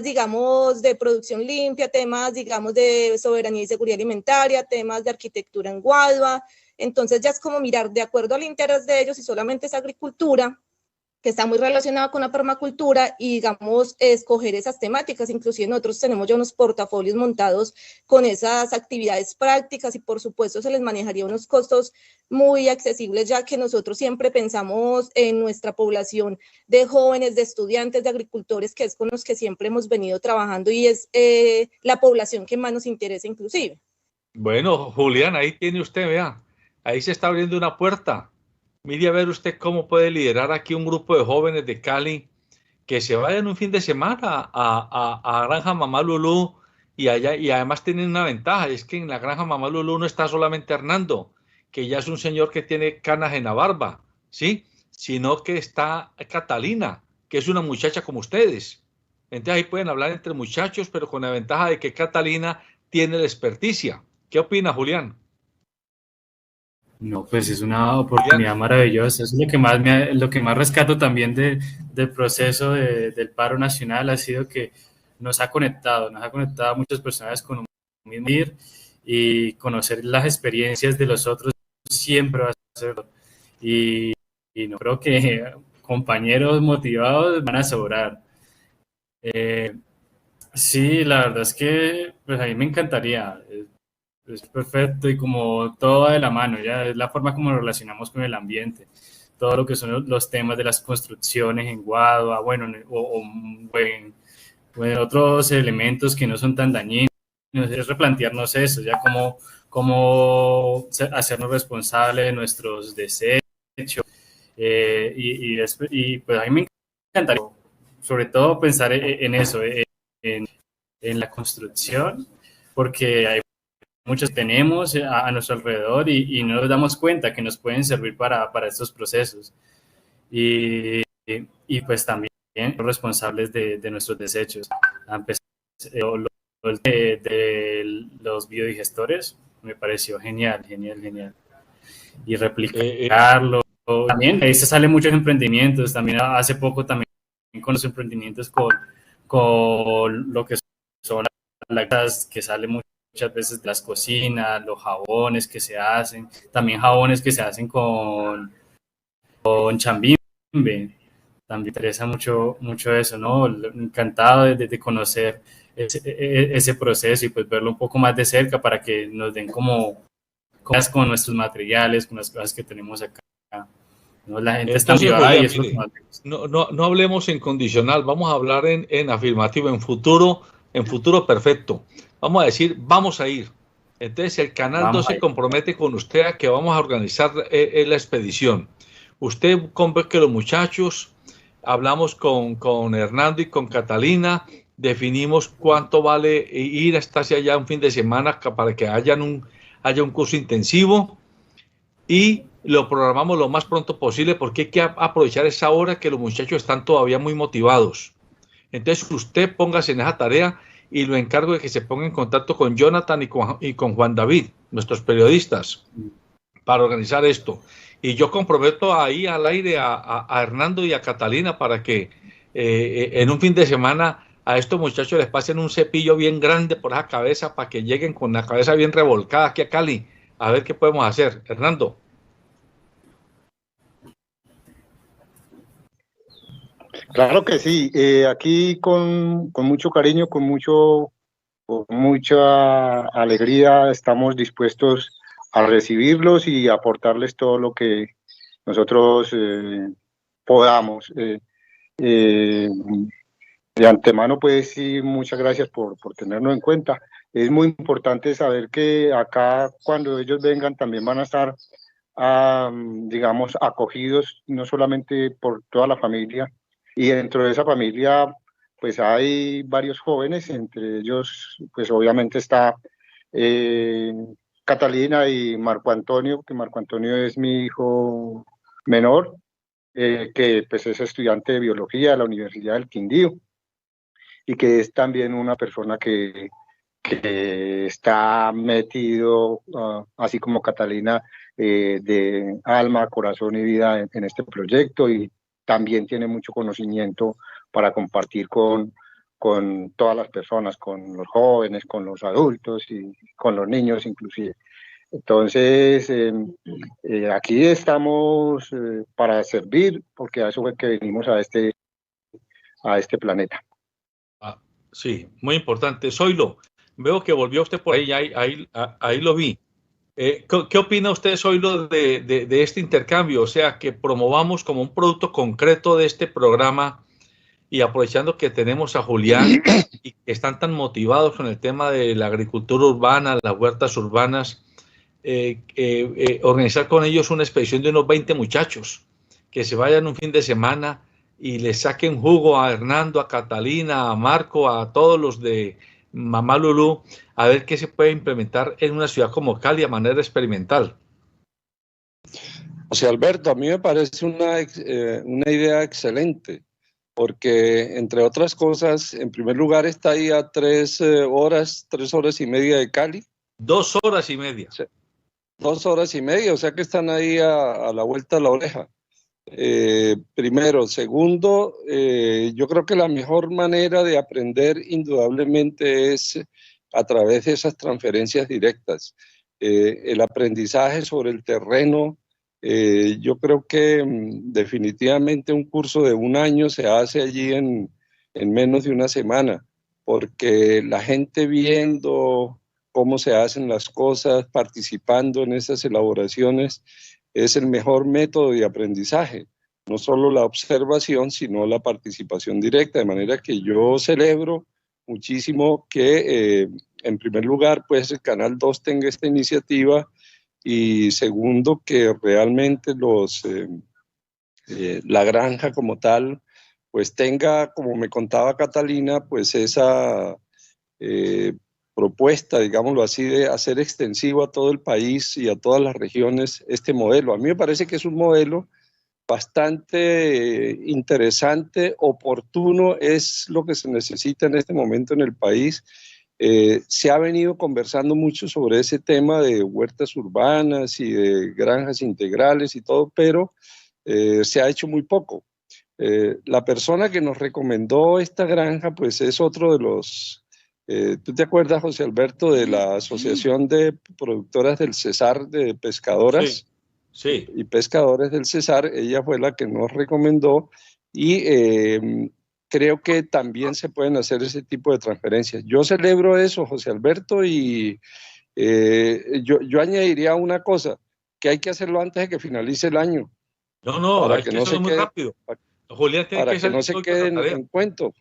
digamos, de producción limpia, temas, digamos, de soberanía y seguridad alimentaria, temas de arquitectura en Guadua. Entonces ya es como mirar de acuerdo al interés de ellos, si solamente es agricultura, que está muy relacionado con la permacultura, y digamos, escoger esas temáticas. Inclusive nosotros tenemos ya unos portafolios montados con esas actividades prácticas y por supuesto se les manejaría unos costos muy accesibles, ya que nosotros siempre pensamos en nuestra población de jóvenes, de estudiantes, de agricultores, que es con los que siempre hemos venido trabajando y es la población que más nos interesa inclusive. Bueno, Julián, ahí tiene usted, vea, ahí se está abriendo una puerta. Mire a ver usted cómo puede liderar aquí un grupo de jóvenes de Cali que se vayan un fin de semana a Granja Mamá Lulú y allá, y además tienen una ventaja, es que en la Granja Mamá Lulú no está solamente Hernando, que ya es un señor que tiene canas en la barba, ¿sí? Sino que está Catalina, que es una muchacha como ustedes. Entonces ahí pueden hablar entre muchachos, pero con la ventaja de que Catalina tiene la experticia. ¿Qué opina, Julián? No, pues es una oportunidad maravillosa. Eso es lo que más, lo que más rescato también del proceso del paro nacional ha sido que nos ha conectado a muchas personas con un mismo ir, y conocer las experiencias de los otros siempre va a ser. Y, y no creo que compañeros motivados van a sobrar. Sí, la verdad es que pues a mí me encantaría. Es perfecto y como todo va de la mano, ya es la forma como nos relacionamos con el ambiente, todo lo que son los temas de las construcciones en Guadua, bueno, o en otros elementos que no son tan dañinos, es replantearnos eso, ya cómo hacernos responsables de nuestros desechos, y pues a mí me encantaría, sobre todo pensar en eso, en la construcción, porque hay muchos tenemos a nuestro alrededor y no nos damos cuenta que nos pueden servir para estos procesos. Y pues también responsables de nuestros desechos. De los biodigestores me pareció genial. Y replicarlo. También ahí se salen muchos emprendimientos. También hace poco también con los emprendimientos con lo que son las que sale muchas veces de las cocinas, los jabones que se hacen, también jabones que se hacen con chambimbe. También me interesa mucho eso, ¿no? Encantado de conocer ese proceso y pues verlo un poco más de cerca para que nos den como cosas con nuestros materiales, con las cosas que tenemos acá. ¿No? La gente está motivada y es lo que más me gusta. No hablemos en condicional, vamos a hablar en afirmativo, en futuro perfecto. Vamos a decir, vamos a ir. Entonces el Canal 2 se compromete con usted a que vamos a organizar la expedición. Usted convoque a los muchachos, hablamos con Hernando y con Catalina, definimos cuánto vale ir hasta hacia allá un fin de semana para que haya un curso intensivo y lo programamos lo más pronto posible porque hay que aprovechar esa hora que los muchachos están todavía muy motivados. Entonces usted póngase en esa tarea y lo encargo de que se ponga en contacto con Jonathan y con Juan David, nuestros periodistas, para organizar esto. Y yo comprometo ahí al aire a Hernando y a Catalina para que en un fin de semana a estos muchachos les pasen un cepillo bien grande por esa cabeza para que lleguen con la cabeza bien revolcada aquí a Cali. A ver qué podemos hacer. Hernando. Claro que sí. Aquí con mucho cariño, con mucha alegría estamos dispuestos a recibirlos y aportarles todo lo que nosotros podamos. De antemano, pues sí, muchas gracias por tenernos en cuenta. Es muy importante saber que acá, cuando ellos vengan, también van a estar, digamos, acogidos, no solamente por toda la familia, y dentro de esa familia, pues hay varios jóvenes, entre ellos, pues obviamente está Catalina y Marco Antonio, que Marco Antonio es mi hijo menor, que pues es estudiante de biología de la Universidad del Quindío y que es también una persona que está metido, así como Catalina, de alma, corazón y vida en este proyecto, y también tiene mucho conocimiento para compartir con todas las personas, con los jóvenes, con los adultos y con los niños inclusive. Entonces, aquí estamos para servir, porque a eso fue que venimos a este planeta. Sí, muy importante. Zoilo, veo que volvió usted por ahí, ahí lo vi. ¿Qué opina usted, Zoilo, de este intercambio? O sea, que promovamos como un producto concreto de este programa, y aprovechando que tenemos a Julián y que están tan motivados con el tema de la agricultura urbana, las huertas urbanas, organizar con ellos una expedición de unos 20 muchachos que se vayan un fin de semana y le saquen jugo a Hernando, a Catalina, a Marco, a todos los de Mamá Lulú, a ver qué se puede implementar en una ciudad como Cali a manera experimental. José Alberto, a mí me parece una idea excelente, porque entre otras cosas, en primer lugar está ahí a 3 horas y media de Cali. 2 horas y media. Sí, 2 horas y media, o sea que están ahí a la vuelta de la oreja. Primero. Segundo, yo creo que la mejor manera de aprender indudablemente es a través de esas transferencias directas. El aprendizaje sobre el terreno, yo creo que definitivamente un curso de 1 año se hace allí en menos de 1 semana, porque la gente viendo cómo se hacen las cosas, participando en esas elaboraciones, es el mejor método de aprendizaje, no solo la observación, sino la participación directa, de manera que yo celebro muchísimo que, en primer lugar, pues el Canal 2 tenga esta iniciativa, y segundo, que realmente la granja como tal, pues tenga, como me contaba Catalina, pues esa propuesta, digámoslo así, de hacer extensivo a todo el país y a todas las regiones este modelo. A mí me parece que es un modelo bastante interesante, oportuno, es lo que se necesita en este momento en el país. Se ha venido conversando mucho sobre ese tema de huertas urbanas y de granjas integrales y todo, pero se ha hecho muy poco. La persona que nos recomendó esta granja, pues es otro de los... ¿Tú te acuerdas, José Alberto, de la Asociación de Productoras del Cesar de Pescadoras? Sí. Y pescadores del Cesar. Ella fue la que nos recomendó, y creo que también se pueden hacer ese tipo de transferencias. Yo celebro eso, José Alberto, y yo añadiría una cosa, que hay que hacerlo antes de que finalice el año. No, hay que hacerlo muy rápido. Julián tiene para que no se queden en cuento.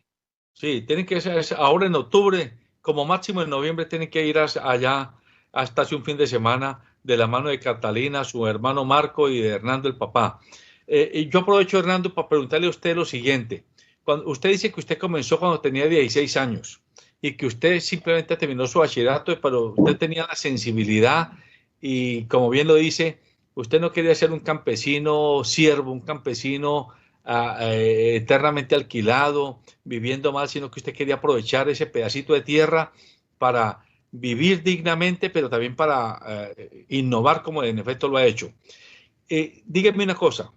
Sí, tienen que ser ahora en octubre, como máximo en noviembre, tienen que ir allá hasta hace un fin de semana de la mano de Catalina, su hermano Marco y de Hernando el papá. Y yo aprovecho, Hernando, para preguntarle a usted lo siguiente. Cuando usted dice que usted comenzó cuando tenía 16 años y que usted simplemente terminó su bachillerato, pero usted tenía la sensibilidad y, como bien lo dice, usted no quería ser un campesino siervo, un campesino eternamente alquilado, viviendo mal, sino que usted quería aprovechar ese pedacito de tierra para vivir dignamente, pero también para innovar, como en efecto lo ha hecho. Díganme una cosa,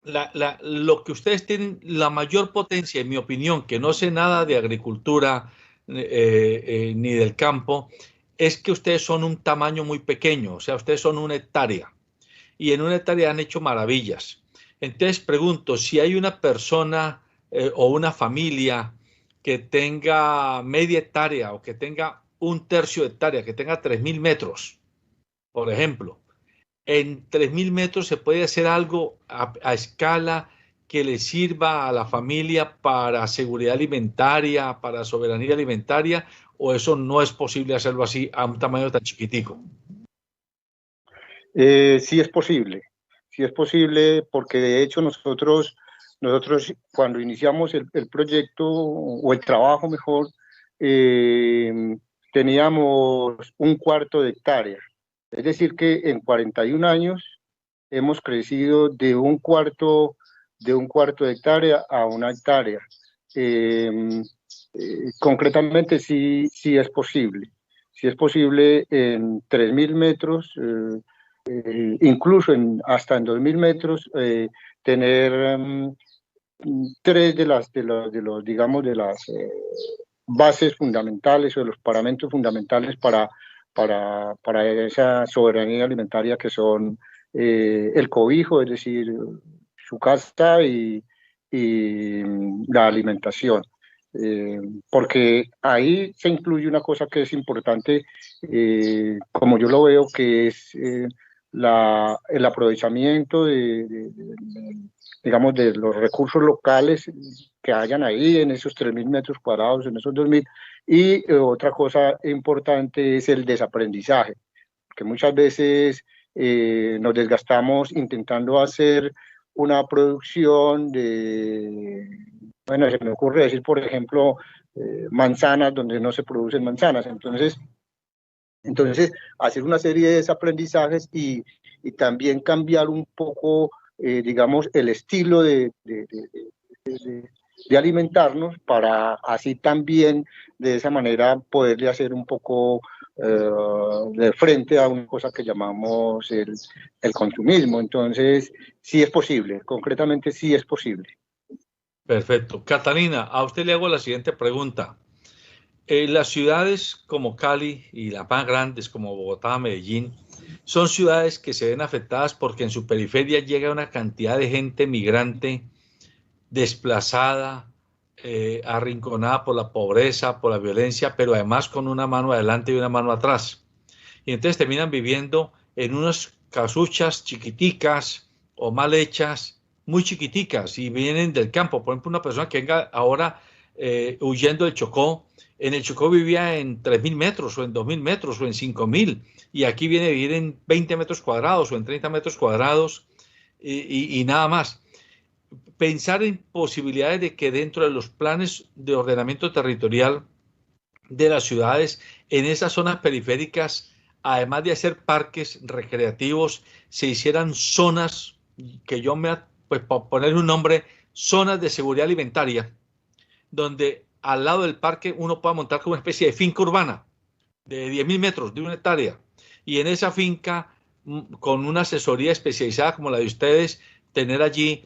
lo que ustedes tienen, la mayor potencia, en mi opinión, que no sé nada de agricultura ni del campo, es que ustedes son un tamaño muy pequeño, o sea, ustedes son 1 hectárea, y en 1 hectárea han hecho maravillas. Entonces pregunto, si hay una persona o una familia que tenga media hectárea o que tenga 1/3 de hectárea, que tenga 3.000 metros, Por ejemplo, en 3.000 metros se puede hacer algo a escala que le sirva a la familia para seguridad alimentaria, para soberanía alimentaria, o eso no es posible hacerlo así a un tamaño tan chiquitico. Sí es posible porque de hecho nosotros cuando iniciamos el proyecto o el trabajo mejor, teníamos 1/4 de hectárea. Es decir que en 41 años hemos crecido de un cuarto de hectárea a 1 hectárea. Concretamente sí es posible. Sí es posible en 3.000 metros, incluso hasta en 2.000 metros, tener 3 de las bases fundamentales o de los paramentos fundamentales para esa soberanía alimentaria, que son el cobijo, es decir, su casa y la alimentación. Porque ahí se incluye una cosa que es importante, como yo lo veo, que es el aprovechamiento digamos, de los recursos locales que hayan ahí en esos 3.000 metros cuadrados, en esos 2.000. Y otra cosa importante es el desaprendizaje, que muchas veces nos desgastamos intentando hacer una producción bueno, se me ocurre decir, por ejemplo, manzanas donde no se producen manzanas. Entonces hacer una serie de desaprendizajes y también cambiar un poco, digamos, el estilo de alimentarnos, para así también de esa manera poderle hacer un poco de frente a una cosa que llamamos el consumismo. Entonces sí es posible, concretamente sí es posible. Perfecto. Catalina, a usted le hago la siguiente pregunta. Las ciudades como Cali y las más grandes como Bogotá, Medellín, son ciudades que se ven afectadas porque en su periferia llega una cantidad de gente migrante desplazada, arrinconada por la pobreza, por la violencia, pero además con una mano adelante y una mano atrás. Y entonces terminan viviendo en unas casuchas chiquiticas o mal hechas, muy chiquiticas, y vienen del campo. Por ejemplo, una persona que venga ahora huyendo del Chocó, en el Chocó vivía en 3.000 metros, o en 2.000 metros, o en 5.000, y aquí viene a vivir en 20 metros cuadrados, o en 30 metros cuadrados, y nada más. Pensar en posibilidades de que dentro de los planes de ordenamiento territorial de las ciudades, en esas zonas periféricas, además de hacer parques recreativos, se hicieran zonas que pues para poner un nombre, zonas de seguridad alimentaria, donde al lado del parque uno pueda montar como una especie de finca urbana de 10.000 metros, de 1 hectárea, y en esa finca, con una asesoría especializada como la de ustedes, tener allí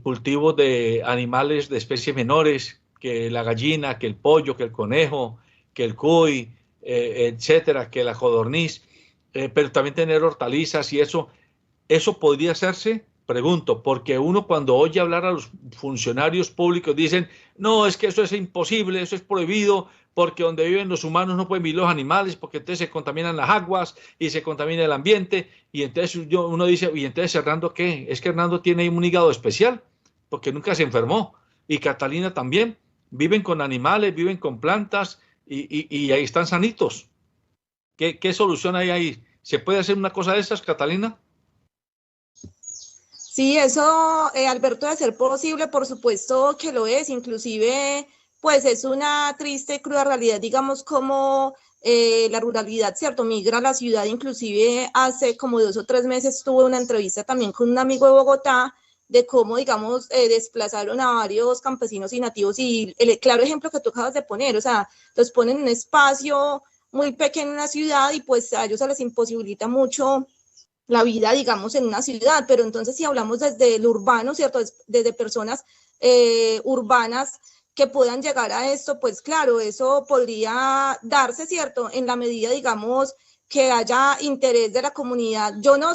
cultivos de animales de especies menores, que la gallina, que el pollo, que el conejo, que el cuy, etcétera, que la codorniz, pero también tener hortalizas y eso podría hacerse. Pregunto, porque uno cuando oye hablar a los funcionarios públicos dicen, no, es que eso es imposible, eso es prohibido, porque donde viven los humanos no pueden vivir los animales, porque entonces se contaminan las aguas y se contamina el ambiente. Y entonces uno dice, ¿y entonces Hernando qué? Es que Hernando tiene un hígado especial, porque nunca se enfermó. Y Catalina también. Viven con animales, viven con plantas y ahí están sanitos. ¿Qué solución hay ahí? ¿Se puede hacer una cosa de esas, Catalina? Sí, eso, Alberto, de ser posible, por supuesto que lo es. Inclusive, pues es una triste, cruda realidad, digamos, como la ruralidad, ¿cierto? Migra a la ciudad. Inclusive hace como 2 o 3 meses tuve una entrevista también con un amigo de Bogotá, de cómo, digamos, desplazaron a varios campesinos y nativos, y el claro ejemplo que tú acabas de poner, o sea, los ponen en un espacio muy pequeño en la ciudad y pues a ellos se les imposibilita mucho la vida, digamos, en una ciudad. Pero entonces si hablamos desde el urbano, ¿cierto? Desde personas urbanas que puedan llegar a esto, pues claro, eso podría darse, ¿cierto? En la medida, digamos, que haya interés de la comunidad. Yo no,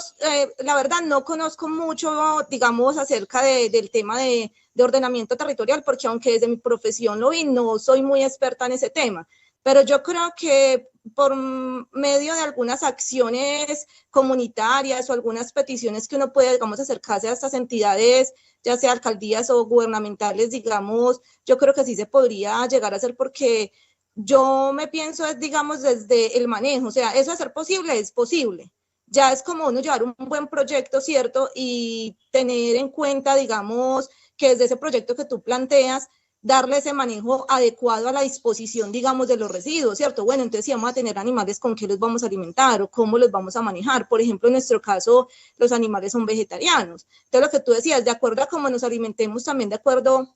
la verdad, no conozco mucho, digamos, acerca del tema de ordenamiento territorial, porque aunque desde mi profesión lo vi, no soy muy experta en ese tema. pero yo creo que por medio de algunas acciones comunitarias o algunas peticiones que uno puede, digamos, acercarse a estas entidades, ya sea alcaldías o gubernamentales, digamos, yo creo que sí se podría llegar a hacer, porque yo me pienso, digamos, desde el manejo, o sea, eso de ser posible es posible. Ya es como uno llevar un buen proyecto, ¿cierto? Y tener en cuenta, digamos, que desde ese proyecto que tú planteas, darle ese manejo adecuado a la disposición, digamos, de los residuos, ¿cierto? Bueno, entonces si vamos a tener animales, ¿con qué los vamos a alimentar o cómo los vamos a manejar? Por ejemplo, en nuestro caso, los animales son vegetarianos. Entonces, lo que tú decías, de acuerdo a cómo nos alimentemos, también de acuerdo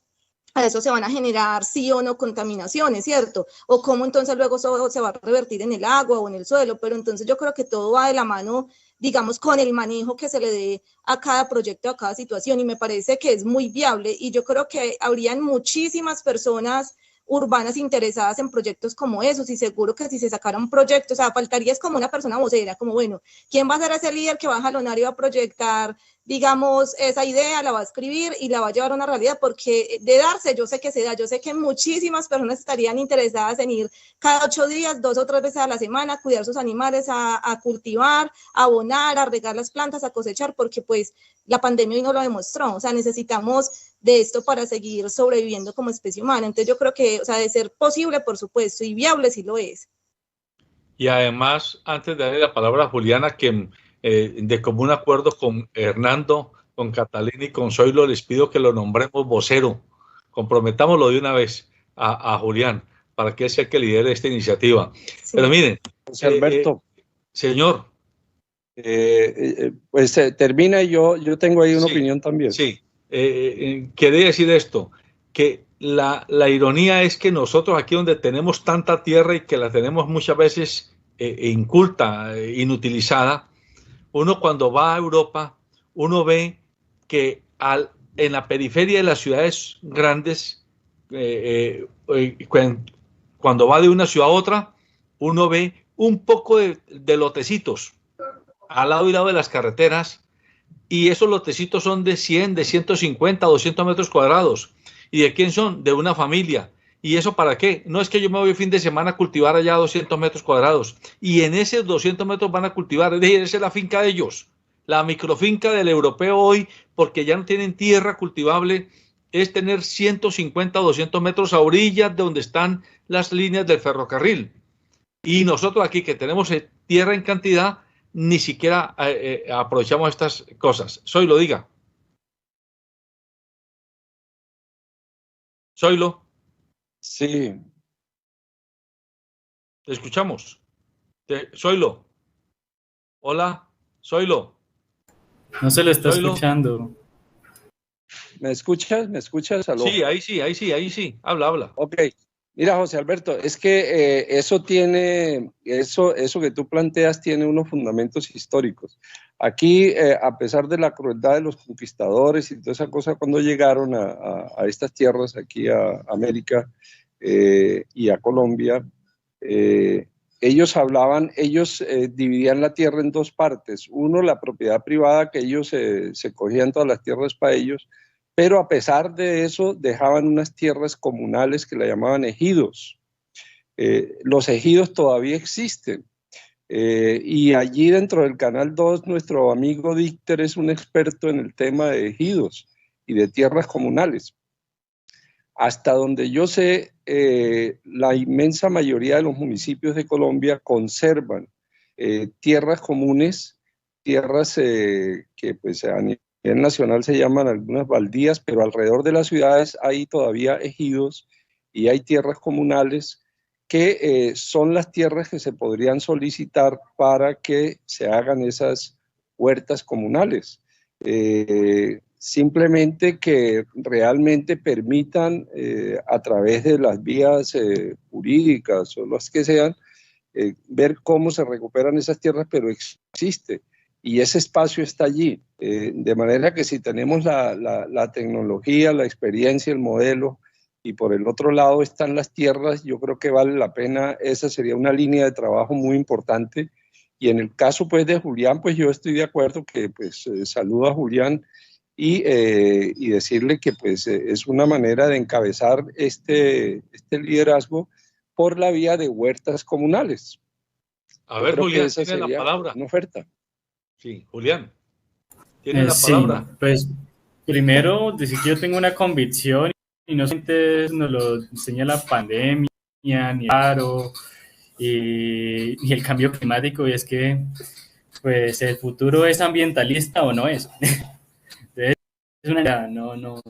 a eso se van a generar sí o no contaminaciones, ¿cierto? O cómo entonces luego eso se va a revertir en el agua o en el suelo, pero entonces yo creo que todo va de la mano, digamos, con el manejo que se le dé a cada proyecto, a cada situación, y me parece que es muy viable, y yo creo que habrían muchísimas personas urbanas interesadas en proyectos como esos, y seguro que si se sacara un proyecto, o sea, faltaría es como una persona vocera, como bueno, ¿quién va a ser ese líder que va a jalonar y va a proyectar, digamos, esa idea, la va a escribir y la va a llevar a una realidad? Porque de darse, yo sé que se da, yo sé que muchísimas personas estarían interesadas en ir cada 8 días, 2 o 3 veces a la semana, a cuidar sus animales, a cultivar, a abonar, a regar las plantas, a cosechar, porque pues la pandemia hoy no lo demostró, o sea, necesitamos de esto para seguir sobreviviendo como especie humana. Entonces yo creo que, o sea, de ser posible, por supuesto, y viable sí lo es. Y además, antes de darle la palabra a Juliana, que de común acuerdo con Hernando, con Catalina y con Zoilo, les pido que lo nombremos vocero. Comprometámoslo de una vez a Julián, para que él sea el que lidere esta iniciativa. Sí. Pero miren, José Alberto. Señor. Pues termina y yo tengo ahí una opinión también. Sí, quería decir esto, que la ironía es que nosotros aquí donde tenemos tanta tierra y que la tenemos muchas veces inculta, inutilizada, uno cuando va a Europa, uno ve que en la periferia de las ciudades grandes, cuando va de una ciudad a otra, uno ve un poco de lotecitos al lado y lado de las carreteras, y esos lotecitos son de 100, de 150, 200 metros cuadrados. ¿Y de quién son? De una familia. ¿Y eso para qué? No es que yo me voy el fin de semana a cultivar allá 200 metros cuadrados, y en esos 200 metros van a cultivar, es decir, esa es la finca de ellos. La microfinca del europeo hoy, porque ya no tienen tierra cultivable, es tener 150 o 200 metros a orillas de donde están las líneas del ferrocarril. Y nosotros aquí que tenemos tierra en cantidad, ni siquiera aprovechamos estas cosas. Zoilo, diga. Zoilo. Sí. Te escuchamos. Zoilo. Hola, Zoilo. No se lo está escuchando. ¿Me escuchas? ¿Me escuchas? ¿Aló? Sí, ahí sí. Habla. Ok. Mira, José Alberto, es que eso que tú planteas tiene unos fundamentos históricos. Aquí, a pesar de la crueldad de los conquistadores y toda esa cosa, cuando llegaron a estas tierras, aquí a América y a Colombia, ellos dividían la tierra en dos partes. Uno, la propiedad privada, que ellos se cogían todas las tierras para ellos, pero a pesar de eso dejaban unas tierras comunales que la llamaban ejidos. Los ejidos todavía existen. Y allí dentro del Canal 2, nuestro amigo Dícter es un experto en el tema de ejidos y de tierras comunales. Hasta donde yo sé, la inmensa mayoría de los municipios de Colombia conservan tierras comunes, tierras que pues a nivel nacional se llaman algunas baldías, pero alrededor de las ciudades hay todavía ejidos y hay tierras comunales que son las tierras que se podrían solicitar para que se hagan esas huertas comunales. Simplemente que realmente permitan a través de las vías jurídicas o las que sean, ver cómo se recuperan esas tierras, pero existe. Y ese espacio está allí, de manera que si tenemos la tecnología, la experiencia, el modelo, y por el otro lado están las tierras, yo creo que vale la pena, esa sería una línea de trabajo muy importante. Y en el caso pues de Julián, pues yo estoy de acuerdo que pues saludo a Julián y decirle que pues es una manera de encabezar este liderazgo, por la vía de huertas comunales. A ver, Julián, tiene la palabra. Una oferta. Sí, Julián, tiene la palabra. Sí, pues primero decir que yo tengo una convicción y no solamente nos lo enseña la pandemia, ni el paro y el cambio climático, y es que pues el futuro es ambientalista o no es. Entonces, es una idea, no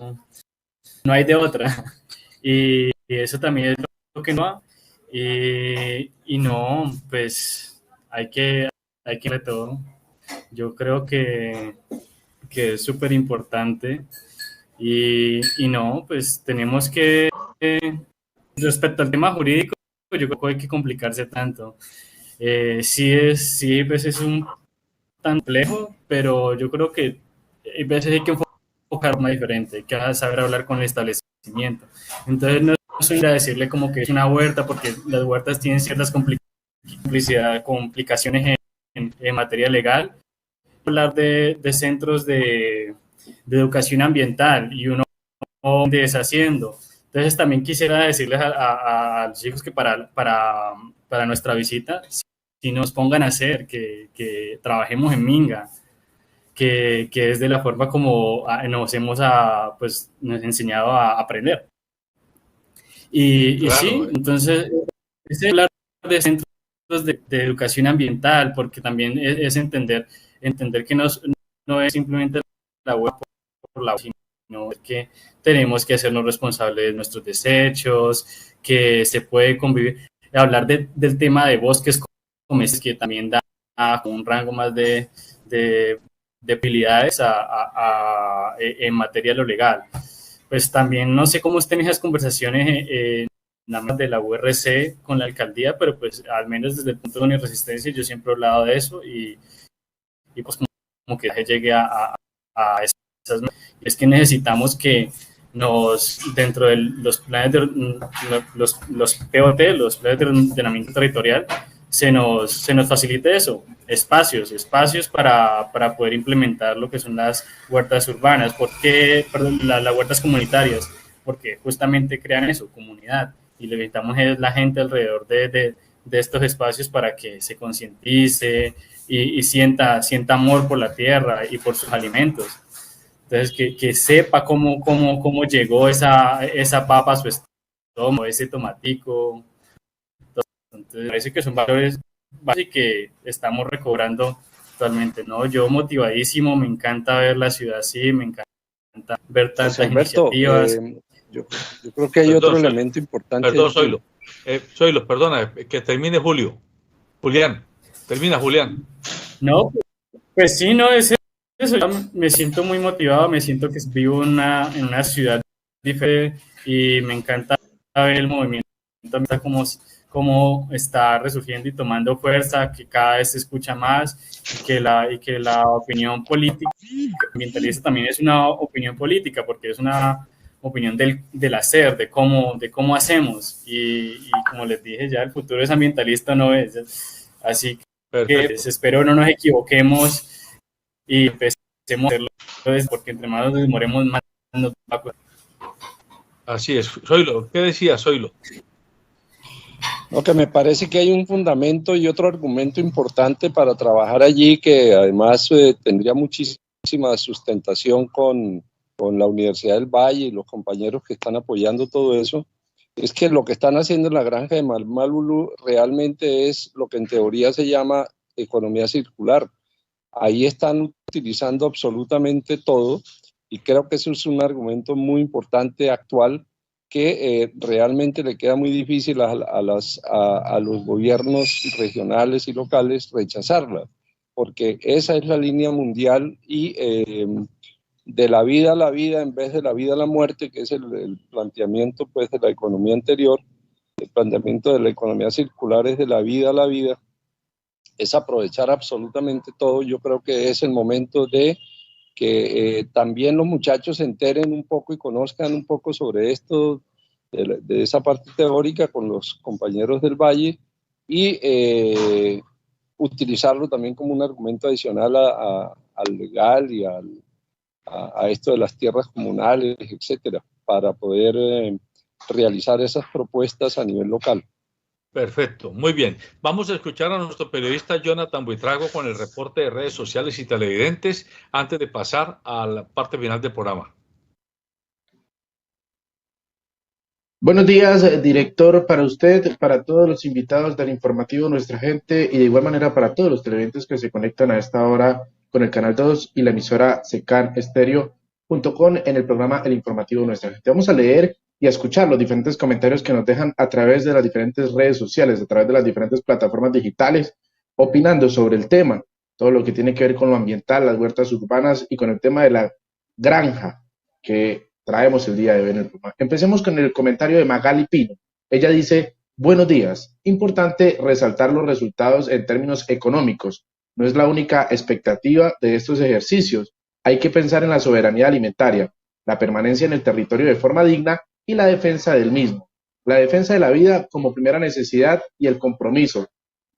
hay de otra. Y eso también es lo que no. Y no, pues hay que ver todo. Yo creo que es súper importante. Y no, pues tenemos que, respecto al tema jurídico, pues yo creo que hay que complicarse tanto. Sí, pues es un tan complejo, pero yo creo que a veces hay que enfocar más diferente, hay que saber hablar con el establecimiento. Entonces no es ir a decirle como que es una huerta, porque las huertas tienen ciertas complicaciones en materia legal. Hablar de centros de educación ambiental y uno deshaciendo. Entonces también quisiera decirles a los chicos que para nuestra visita, si nos pongan a hacer, que trabajemos en Minga, que es de la forma como nos hemos enseñado a aprender. Y claro, sí, entonces es hablar de centros de educación ambiental, porque también es entender que no es simplemente la web por la web, sino que tenemos que hacernos responsables de nuestros desechos, que se puede convivir, hablar del tema de bosques que también da un rango más de habilidades en materia de lo legal. Pues también no sé cómo estén esas conversaciones nada más de la URC con la alcaldía, pero pues al menos desde el punto de Uniresistencia yo siempre he hablado de eso y pues como que llegue a esas. Es que necesitamos que dentro de los planes de los POT, los planes de ordenamiento territorial, se nos facilite eso, espacios para poder implementar lo que son las huertas urbanas. Las huertas comunitarias, porque justamente crean eso, comunidad, y lo que necesitamos es la gente alrededor de estos espacios para que se concientice y sienta amor por la tierra y por sus alimentos. Entonces, que sepa cómo llegó esa papa a su estómago, ese tomatico. Entonces, parece que son valores básicos que estamos recobrando actualmente, ¿no? Yo motivadísimo, me encanta ver la ciudad así, me encanta ver tantas iniciativas. Yo creo que hay otro elemento importante. Perdón, Zoilo, perdona, que termine Julio. Julián, termina Julián. No, pues sí, no, es eso. Yo me siento muy motivado, me siento que vivo en una ciudad diferente y me encanta ver el movimiento, cómo está resurgiendo y tomando fuerza, que cada vez se escucha más y que la opinión política ambientalista también es una opinión política, porque es una opinión del hacer, de cómo hacemos, y como les dije ya, el futuro es ambientalista, no es, así que espero no nos equivoquemos y empecemos a hacerlo, porque entre más nos demoremos, más nos va a costar. Así es. Zoilo, ¿qué decía Zoilo? No, que me parece que hay un fundamento y otro argumento importante para trabajar allí, que además tendría muchísima sustentación con la Universidad del Valle y los compañeros que están apoyando todo eso, es que lo que están haciendo en la granja de Malmalulú realmente es lo que en teoría se llama economía circular. Ahí están utilizando absolutamente todo, y creo que eso es un argumento muy importante actual que realmente le queda muy difícil a los gobiernos regionales y locales rechazarla, porque esa es la línea mundial, y de la vida a la vida en vez de la vida a la muerte, que es el planteamiento pues de la economía anterior. El planteamiento de la economía circular es de la vida a la vida, es aprovechar absolutamente todo. Yo creo que es el momento de que también los muchachos se enteren un poco y conozcan un poco sobre esto, de esa parte teórica con los compañeros del Valle, y utilizarlo también como un argumento adicional al legal y a esto de las tierras comunales, etcétera, para poder realizar esas propuestas a nivel local. Perfecto, muy bien. Vamos a escuchar a nuestro periodista Jonathan Buitrago con el reporte de redes sociales y televidentes antes de pasar a la parte final del programa. Buenos días, director, para usted, para todos los invitados del informativo Nuestra Gente y de igual manera para todos los televidentes que se conectan a esta hora con el Canal 2 y la emisora secanestereo.com en el programa El Informativo Nuestra Gente. Vamos a leer y a escuchar los diferentes comentarios que nos dejan a través de las diferentes redes sociales, a través de las diferentes plataformas digitales, opinando sobre el tema, todo lo que tiene que ver con lo ambiental, las huertas urbanas y con el tema de la granja que traemos el día de hoy en el programa. Empecemos con el comentario de Magali Pino. Ella dice, buenos días, importante resaltar los resultados en términos económicos. No es la única expectativa de estos ejercicios. Hay que pensar en la soberanía alimentaria, la permanencia en el territorio de forma digna y la defensa del mismo. La defensa de la vida como primera necesidad y el compromiso.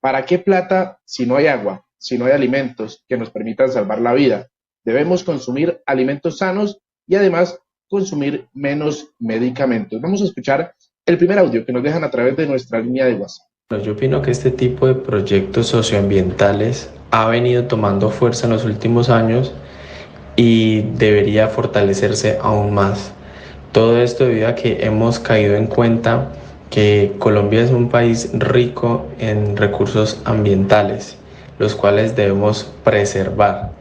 ¿Para qué plata si no hay agua, si no hay alimentos que nos permitan salvar la vida? Debemos consumir alimentos sanos y además consumir menos medicamentos. Vamos a escuchar el primer audio que nos dejan a través de nuestra línea de WhatsApp. Yo opino que este tipo de proyectos socioambientales ha venido tomando fuerza en los últimos años y debería fortalecerse aún más. Todo esto debido a que hemos caído en cuenta que Colombia es un país rico en recursos ambientales, los cuales debemos preservar.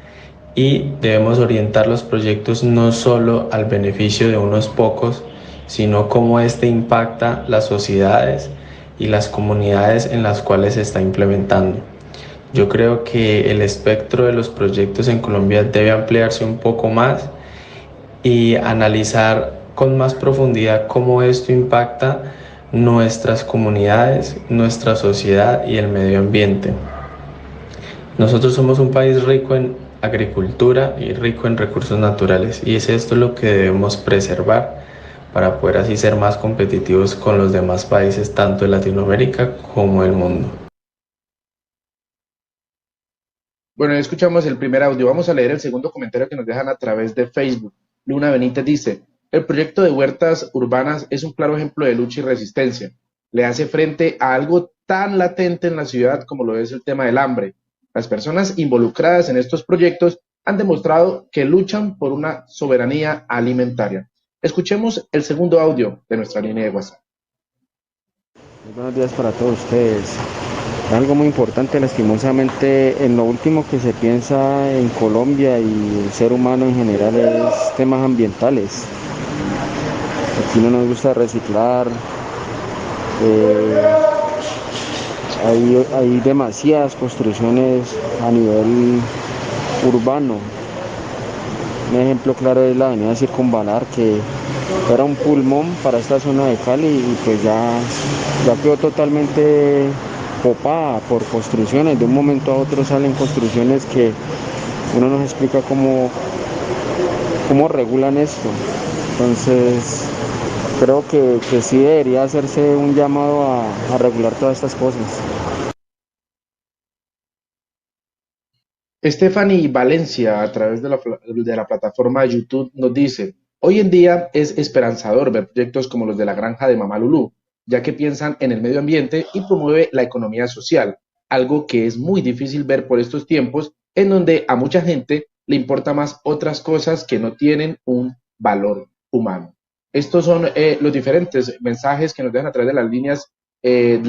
Y debemos orientar los proyectos no solo al beneficio de unos pocos, sino cómo este impacta las sociedades y las comunidades en las cuales se está implementando. Yo creo que el espectro de los proyectos en Colombia debe ampliarse un poco más y analizar con más profundidad cómo esto impacta nuestras comunidades, nuestra sociedad y el medio ambiente. Nosotros somos un país rico en agricultura y rico en recursos naturales y es esto lo que debemos preservar para poder así ser más competitivos con los demás países tanto de Latinoamérica como del mundo. Bueno, ya escuchamos el primer audio. Vamos a leer el segundo comentario que nos dejan a través de Facebook. Luna Benítez dice, el proyecto de huertas urbanas es un claro ejemplo de lucha y resistencia. Le hace frente a algo tan latente en la ciudad como lo es el tema del hambre. Las personas involucradas en estos proyectos han demostrado que luchan por una soberanía alimentaria. Escuchemos el segundo audio de nuestra línea de WhatsApp. Muy buenos días para todos ustedes. Algo muy importante, lastimosamente, en lo último que se piensa en Colombia y el ser humano en general es temas ambientales. Aquí no nos gusta reciclar. Hay demasiadas construcciones a nivel urbano. Un ejemplo claro es la avenida Circunvalar, que era un pulmón para esta zona de Cali y pues ya quedó totalmente copada por construcciones. De un momento a otro salen construcciones que uno nos explica cómo regulan esto. Entonces creo que sí debería hacerse un llamado a regular todas estas cosas. Stephanie Valencia, a través de la plataforma YouTube, nos dice, hoy en día es esperanzador ver proyectos como los de la granja de Mamá Lulú, ya que piensan en el medio ambiente y promueve la economía social, algo que es muy difícil ver por estos tiempos, en donde a mucha gente le importa más otras cosas que no tienen un valor humano. Estos son los diferentes mensajes que nos dejan a través de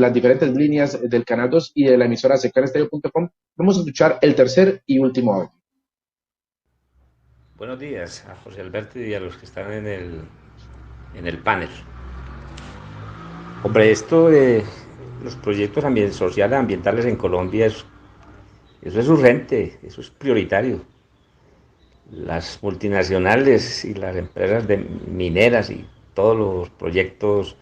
las diferentes líneas del Canal 2 y de la emisora secanestereo.com. Vamos a escuchar el tercer y último audio. Buenos días a José Alberto y a los que están en el panel. Hombre, esto de los proyectos sociales ambientales en Colombia, eso es urgente, eso es prioritario. Las multinacionales y las empresas mineras y todos los proyectos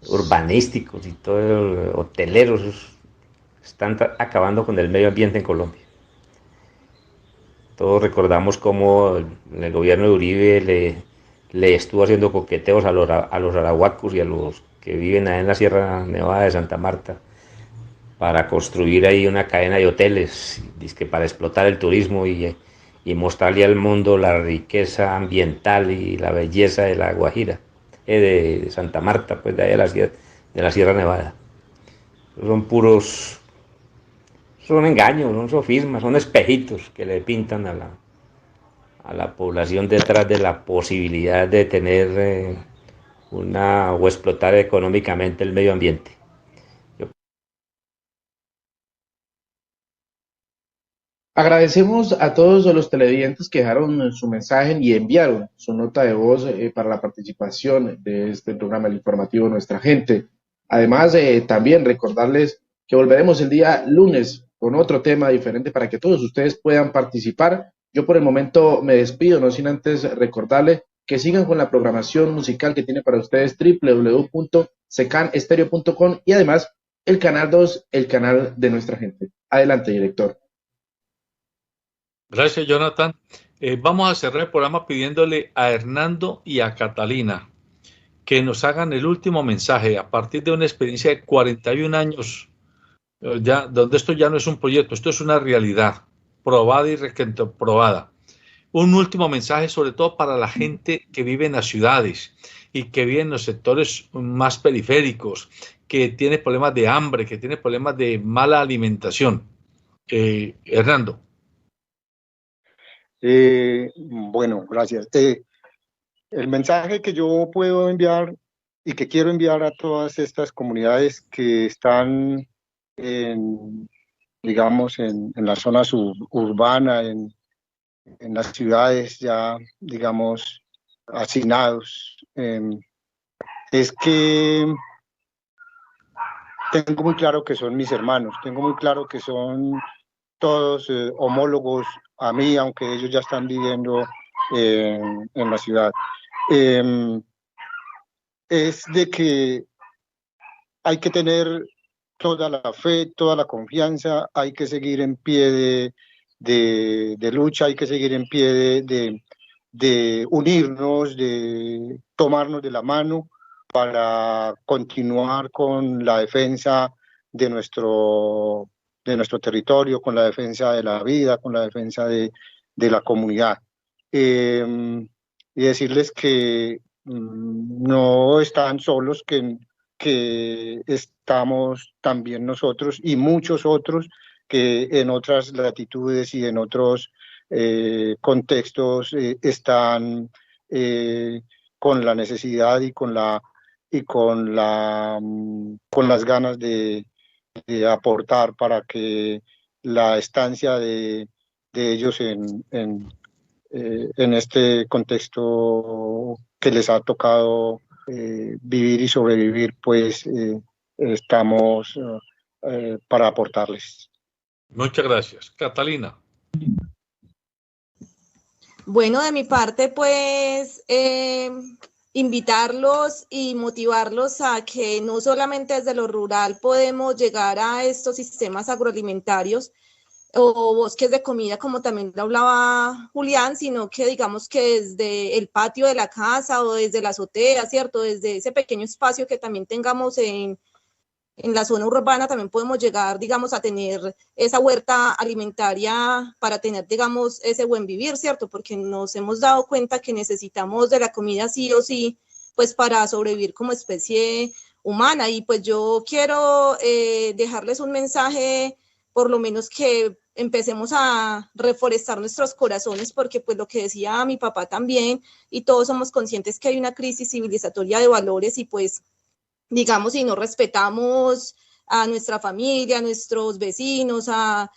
urbanísticos y todos los hoteleros están acabando con el medio ambiente en Colombia. Todos recordamos cómo el gobierno de Uribe le estuvo haciendo coqueteos a los arahuacos y a los que viven ahí en la Sierra Nevada de Santa Marta para construir ahí una cadena de hoteles, dizque para explotar el turismo y mostrarle al mundo la riqueza ambiental y la belleza de la Guajira, de Santa Marta, pues de ahí de la Sierra Nevada. son engaños, son sofismas, son espejitos que le pintan a la población detrás de la posibilidad de tener o explotar económicamente el medio ambiente. Agradecemos a todos los televidentes que dejaron su mensaje y enviaron su nota de voz para la participación de este programa, el informativo Nuestra Gente. Además, también recordarles que volveremos el día lunes con otro tema diferente para que todos ustedes puedan participar. Yo por el momento me despido, no sin antes recordarles que sigan con la programación musical que tiene para ustedes www.secanestereo.com y además el canal 2, el canal de Nuestra Gente. Adelante, director. Gracias, Jonathan. Vamos a cerrar el programa pidiéndole a Hernando y a Catalina que nos hagan el último mensaje a partir de una experiencia de 41 años, ya, donde esto ya no es un proyecto, esto es una realidad probada y recontrobada. Un último mensaje sobre todo para la gente que vive en las ciudades y que vive en los sectores más periféricos, que tiene problemas de hambre, que tiene problemas de mala alimentación. Hernando. Bueno, gracias. El mensaje que yo puedo enviar y que quiero enviar a todas estas comunidades que están, digamos, en la zona suburbana, en las ciudades ya, digamos, hacinados, es que tengo muy claro que son mis hermanos, tengo muy claro que son todos homólogos a mí, aunque ellos ya están viviendo en la ciudad. Es de que hay que tener toda la fe, toda la confianza, hay que seguir en pie de lucha, hay que seguir en pie de unirnos, de tomarnos de la mano para continuar con la defensa de nuestro territorio, con la defensa de la vida, con la defensa de la comunidad. Y decirles que no están solos, que estamos también nosotros y muchos otros que en otras latitudes y en otros contextos están con la necesidad y con las ganas de aportar para que la estancia de ellos en este contexto que les ha tocado vivir y sobrevivir, pues estamos para aportarles. Muchas gracias. Catalina. Bueno, de mi parte, pues invitarlos y motivarlos a que no solamente desde lo rural podemos llegar a estos sistemas agroalimentarios o bosques de comida, como también lo hablaba Julián, sino que digamos que desde el patio de la casa o desde la azotea, ¿cierto? Desde ese pequeño espacio que también tengamos en la zona urbana también podemos llegar, digamos, a tener esa huerta alimentaria para tener, digamos, ese buen vivir, ¿cierto? Porque nos hemos dado cuenta que necesitamos de la comida sí o sí, pues para sobrevivir como especie humana. Y pues yo quiero dejarles un mensaje, por lo menos que empecemos a reforestar nuestros corazones, porque pues lo que decía mi papá también, y todos somos conscientes que hay una crisis civilizatoria de valores y pues digamos, si no respetamos a nuestra familia, a nuestros vecinos, a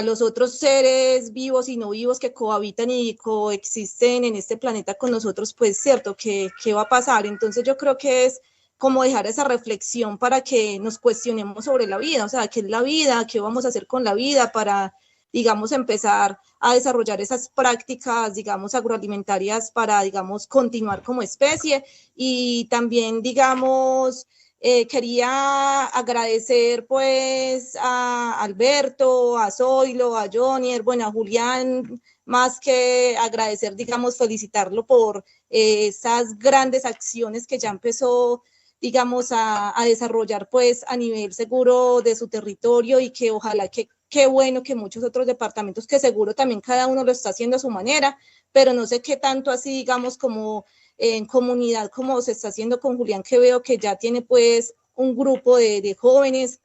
los otros seres vivos y no vivos que cohabitan y coexisten en este planeta con nosotros, pues cierto, ¿qué va a pasar? Entonces yo creo que es como dejar esa reflexión para que nos cuestionemos sobre la vida, o sea, ¿qué es la vida? ¿Qué vamos a hacer con la vida para, digamos, empezar a desarrollar esas prácticas, digamos, agroalimentarias para, digamos, continuar como especie? Y también, digamos, quería agradecer, pues, a Alberto, a Zoilo, a Jonier, bueno, a Julián, más que agradecer, digamos, felicitarlo por esas grandes acciones que ya empezó, digamos, a desarrollar, pues, a nivel seguro de su territorio y que ojalá que qué bueno que muchos otros departamentos, que seguro también cada uno lo está haciendo a su manera, pero no sé qué tanto así, digamos, como en comunidad, como se está haciendo con Julián, que veo que ya tiene pues un grupo de jóvenes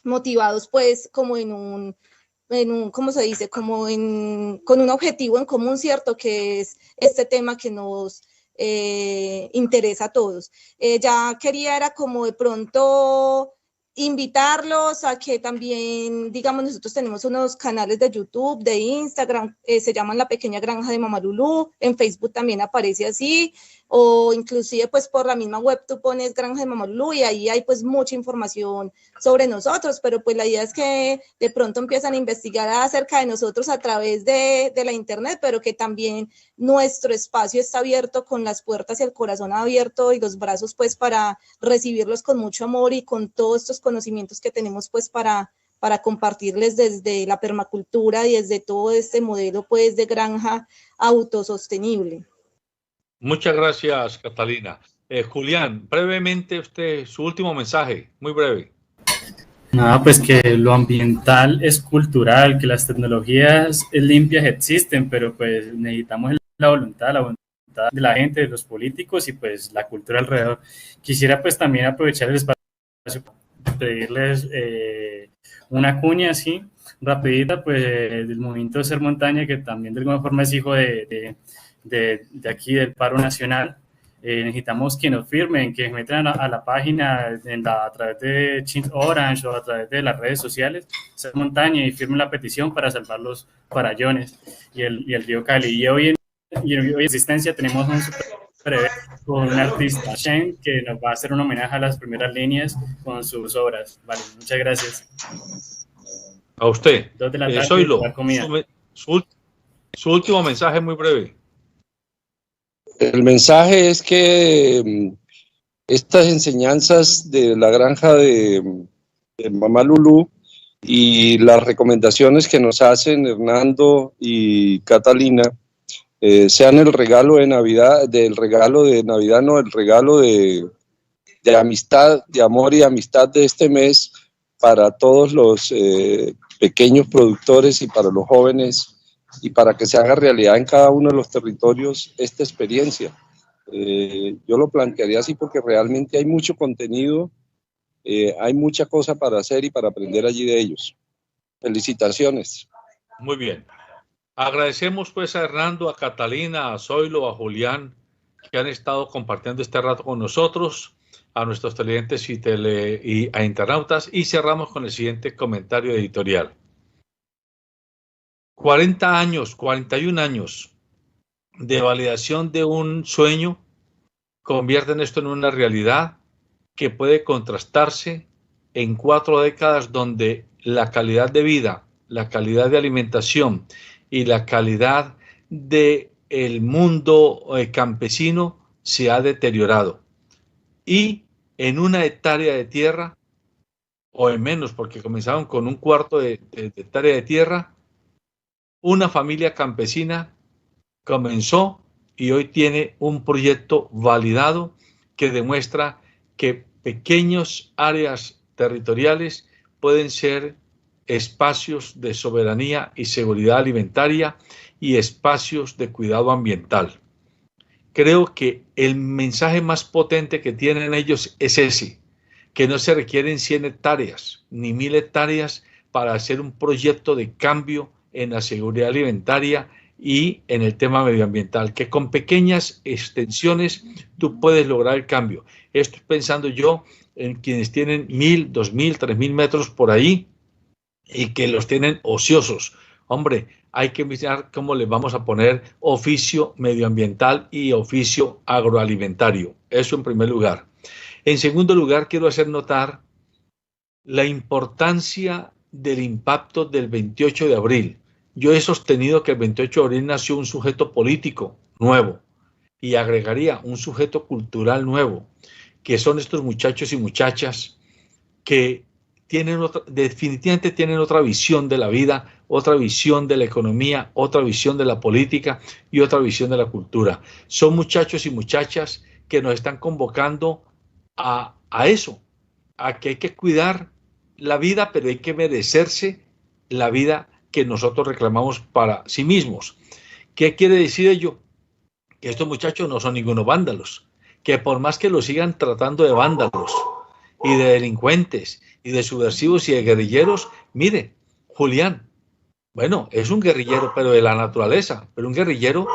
motivados pues como ¿cómo se dice? Con un objetivo en común, ¿cierto? Que es este tema que nos interesa a todos. Ya quería era como de pronto invitarlos a que también, digamos, nosotros tenemos unos canales de YouTube, de Instagram, se llaman La Pequeña Granja de Mamá Lulú, en Facebook también aparece así, o inclusive pues por la misma web tú pones Granja de Mamá Lulú y ahí hay pues mucha información sobre nosotros, pero pues la idea es que de pronto empiezan a investigar acerca de nosotros a través de la internet, pero que también nuestro espacio está abierto, con las puertas y el corazón abierto y los brazos pues para recibirlos con mucho amor y con todos estos conocimientos que tenemos pues para compartirles desde la permacultura y desde todo este modelo pues de granja autosostenible. Muchas gracias, Catalina. Julián, brevemente usted, su último mensaje, muy breve. Nada, pues que lo ambiental es cultural, que las tecnologías limpias existen, pero pues necesitamos la voluntad de la gente, de los políticos y pues la cultura alrededor. Quisiera pues también aprovechar el espacio para pedirles una cuña así, rapidita, pues del movimiento Ser Montaña, que también de alguna forma es hijo de aquí del Paro Nacional. Necesitamos que nos firmen, que metan a la página a través de Change Orange o a través de las redes sociales, Ser Montaña, y firmen la petición para salvar los farallones y el río Cali. Y hoy en existencia tenemos un super evento con un artista, Shane, que nos va a hacer un homenaje a las primeras líneas con sus obras. Vale, muchas gracias. A usted. Zoilo, su último mensaje muy breve. El mensaje es que estas enseñanzas de la granja de Mamá Lulú y las recomendaciones que nos hacen Hernando y Catalina sean el regalo de Navidad, el regalo de amistad, de amor y amistad de este mes para todos los pequeños productores y para los jóvenes, y para que se haga realidad en cada uno de los territorios esta experiencia. Yo lo plantearía así porque realmente hay mucho contenido, hay mucha cosa para hacer y para aprender allí de ellos. Felicitaciones. Muy bien. Agradecemos pues a Hernando, a Catalina, a Zoilo, a Julián, que han estado compartiendo este rato con nosotros, a nuestros televidentes y a internautas, y cerramos con el siguiente comentario editorial. 40 años, 41 años de validación de un sueño convierten esto en una realidad que puede contrastarse en 4 décadas donde la calidad de vida, la calidad de alimentación y la calidad del mundo campesino se ha deteriorado. Y en una hectárea de tierra, o en menos porque comenzaron con un cuarto de hectárea de tierra, una familia campesina comenzó y hoy tiene un proyecto validado que demuestra que pequeñas áreas territoriales pueden ser espacios de soberanía y seguridad alimentaria y espacios de cuidado ambiental. Creo que el mensaje más potente que tienen ellos es ese, que no se requieren 100 hectáreas ni 1000 hectáreas para hacer un proyecto de cambio en la seguridad alimentaria y en el tema medioambiental, que con pequeñas extensiones tú puedes lograr el cambio. Estoy pensando yo en quienes tienen 1000, 2000, 3000 metros por ahí y que los tienen ociosos. Hombre, hay que mirar cómo les vamos a poner oficio medioambiental y oficio agroalimentario. Eso en primer lugar. En segundo lugar, quiero hacer notar la importancia del impacto del 28 de abril. Yo he sostenido que el 28 de abril nació un sujeto político nuevo y agregaría un sujeto cultural nuevo, que son estos muchachos y muchachas que definitivamente tienen otra visión de la vida, otra visión de la economía, otra visión de la política y otra visión de la cultura. Son muchachos y muchachas que nos están convocando a eso, a que hay que cuidar la vida, pero hay que merecerse la vida que nosotros reclamamos para sí mismos. ¿Qué quiere decir ello? Que estos muchachos no son ningunos vándalos, que por más que los sigan tratando de vándalos y de delincuentes y de subversivos y de guerrilleros. Mire, Julián, bueno, es un guerrillero, pero de la naturaleza, pero un guerrillero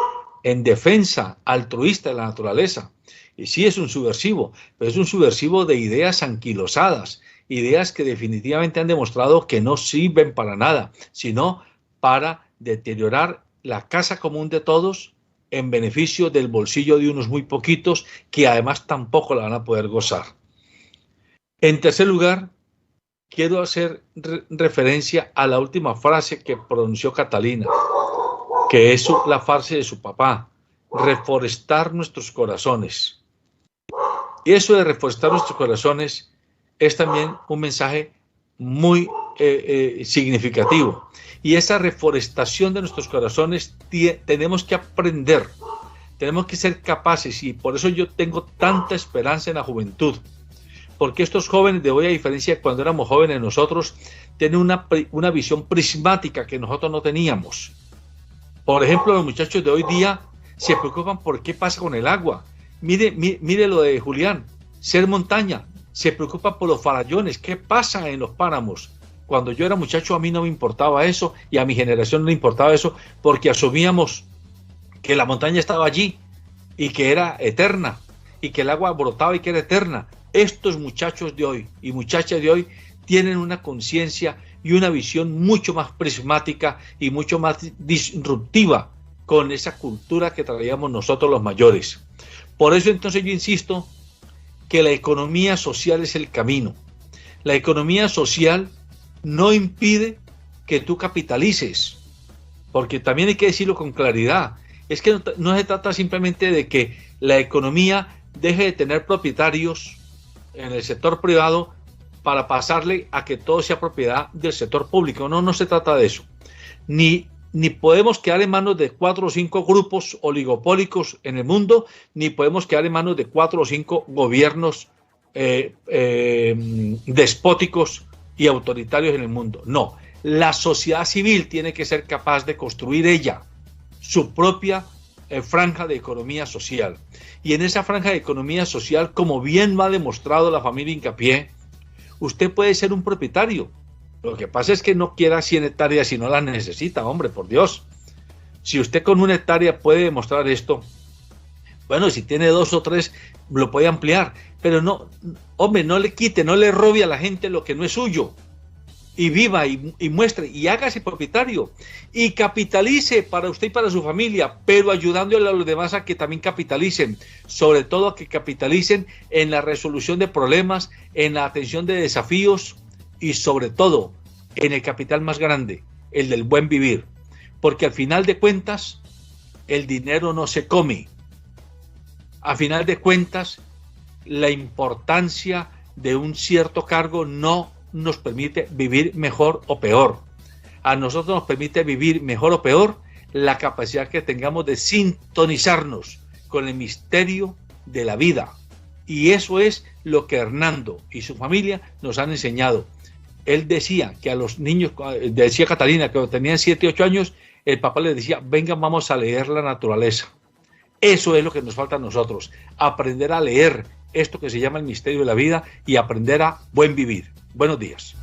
en defensa altruista de la naturaleza. Y sí es un subversivo, pero es un subversivo de ideas anquilosadas, ideas que definitivamente han demostrado que no sirven para nada, sino para deteriorar la casa común de todos en beneficio del bolsillo de unos muy poquitos que además tampoco la van a poder gozar. En tercer lugar, quiero hacer referencia a la última frase que pronunció Catalina, que es la frase de su papá: reforestar nuestros corazones. Y eso de reforestar nuestros corazones es también un mensaje muy significativo. Y esa reforestación de nuestros corazones tenemos que aprender, tenemos que ser capaces, y por eso yo tengo tanta esperanza en la juventud, porque estos jóvenes de hoy, a diferencia de cuando éramos jóvenes nosotros, tienen una visión prismática que nosotros no teníamos. Por ejemplo, los muchachos de hoy día se preocupan por qué pasa con el agua. Mire lo de Julián, ser montaña, se preocupa por los farallones, qué pasa en los páramos. Cuando yo era muchacho a mí no me importaba eso, y a mi generación no le importaba eso, porque asumíamos que la montaña estaba allí y que era eterna, y que el agua brotaba y que era eterna. Estos muchachos de hoy y muchachas de hoy tienen una conciencia y una visión mucho más prismática y mucho más disruptiva con esa cultura que traíamos nosotros los mayores. Por eso entonces yo insisto que la economía social es el camino. La economía social no impide que tú capitalices, porque también hay que decirlo con claridad. Es que no se trata simplemente de que la economía deje de tener propietarios en el sector privado para pasarle a que todo sea propiedad del sector público. No se trata de eso. Ni podemos quedar en manos de 4 o 5 grupos oligopólicos en el mundo, ni podemos quedar en manos de 4 o 5 gobiernos despóticos y autoritarios en el mundo. No, la sociedad civil tiene que ser capaz de construir ella su propia franja de economía social. Y en esa franja de economía social, como bien lo ha demostrado la familia Hincapié, usted puede ser un propietario. Lo que pasa es que no quiera 100 hectáreas si no las necesita, hombre, por Dios. Si usted con 1 hectárea puede demostrar esto, bueno, si tiene 2 o 3, lo puede ampliar. Pero no, hombre, no le quite, no le robe a la gente lo que no es suyo. Y viva y muestre y hágase propietario y capitalice para usted y para su familia, pero ayudándole a los demás a que también capitalicen, sobre todo a que capitalicen en la resolución de problemas, en la atención de desafíos y sobre todo en el capital más grande, el del buen vivir, porque al final de cuentas el dinero no se come. A final de cuentas la importancia de un cierto cargo no nos permite vivir mejor o peor. A nosotros nos permite vivir mejor o peor la capacidad que tengamos de sintonizarnos con el misterio de la vida. Y eso es lo que Hernando y su familia nos han enseñado. Él decía que a los niños, decía Catalina, que cuando tenían 7, 8 años, el papá les decía: vengan, vamos a leer la naturaleza. Eso es lo que nos falta a nosotros, aprender a leer esto que se llama el misterio de la vida y aprender a buen vivir. Buenos días.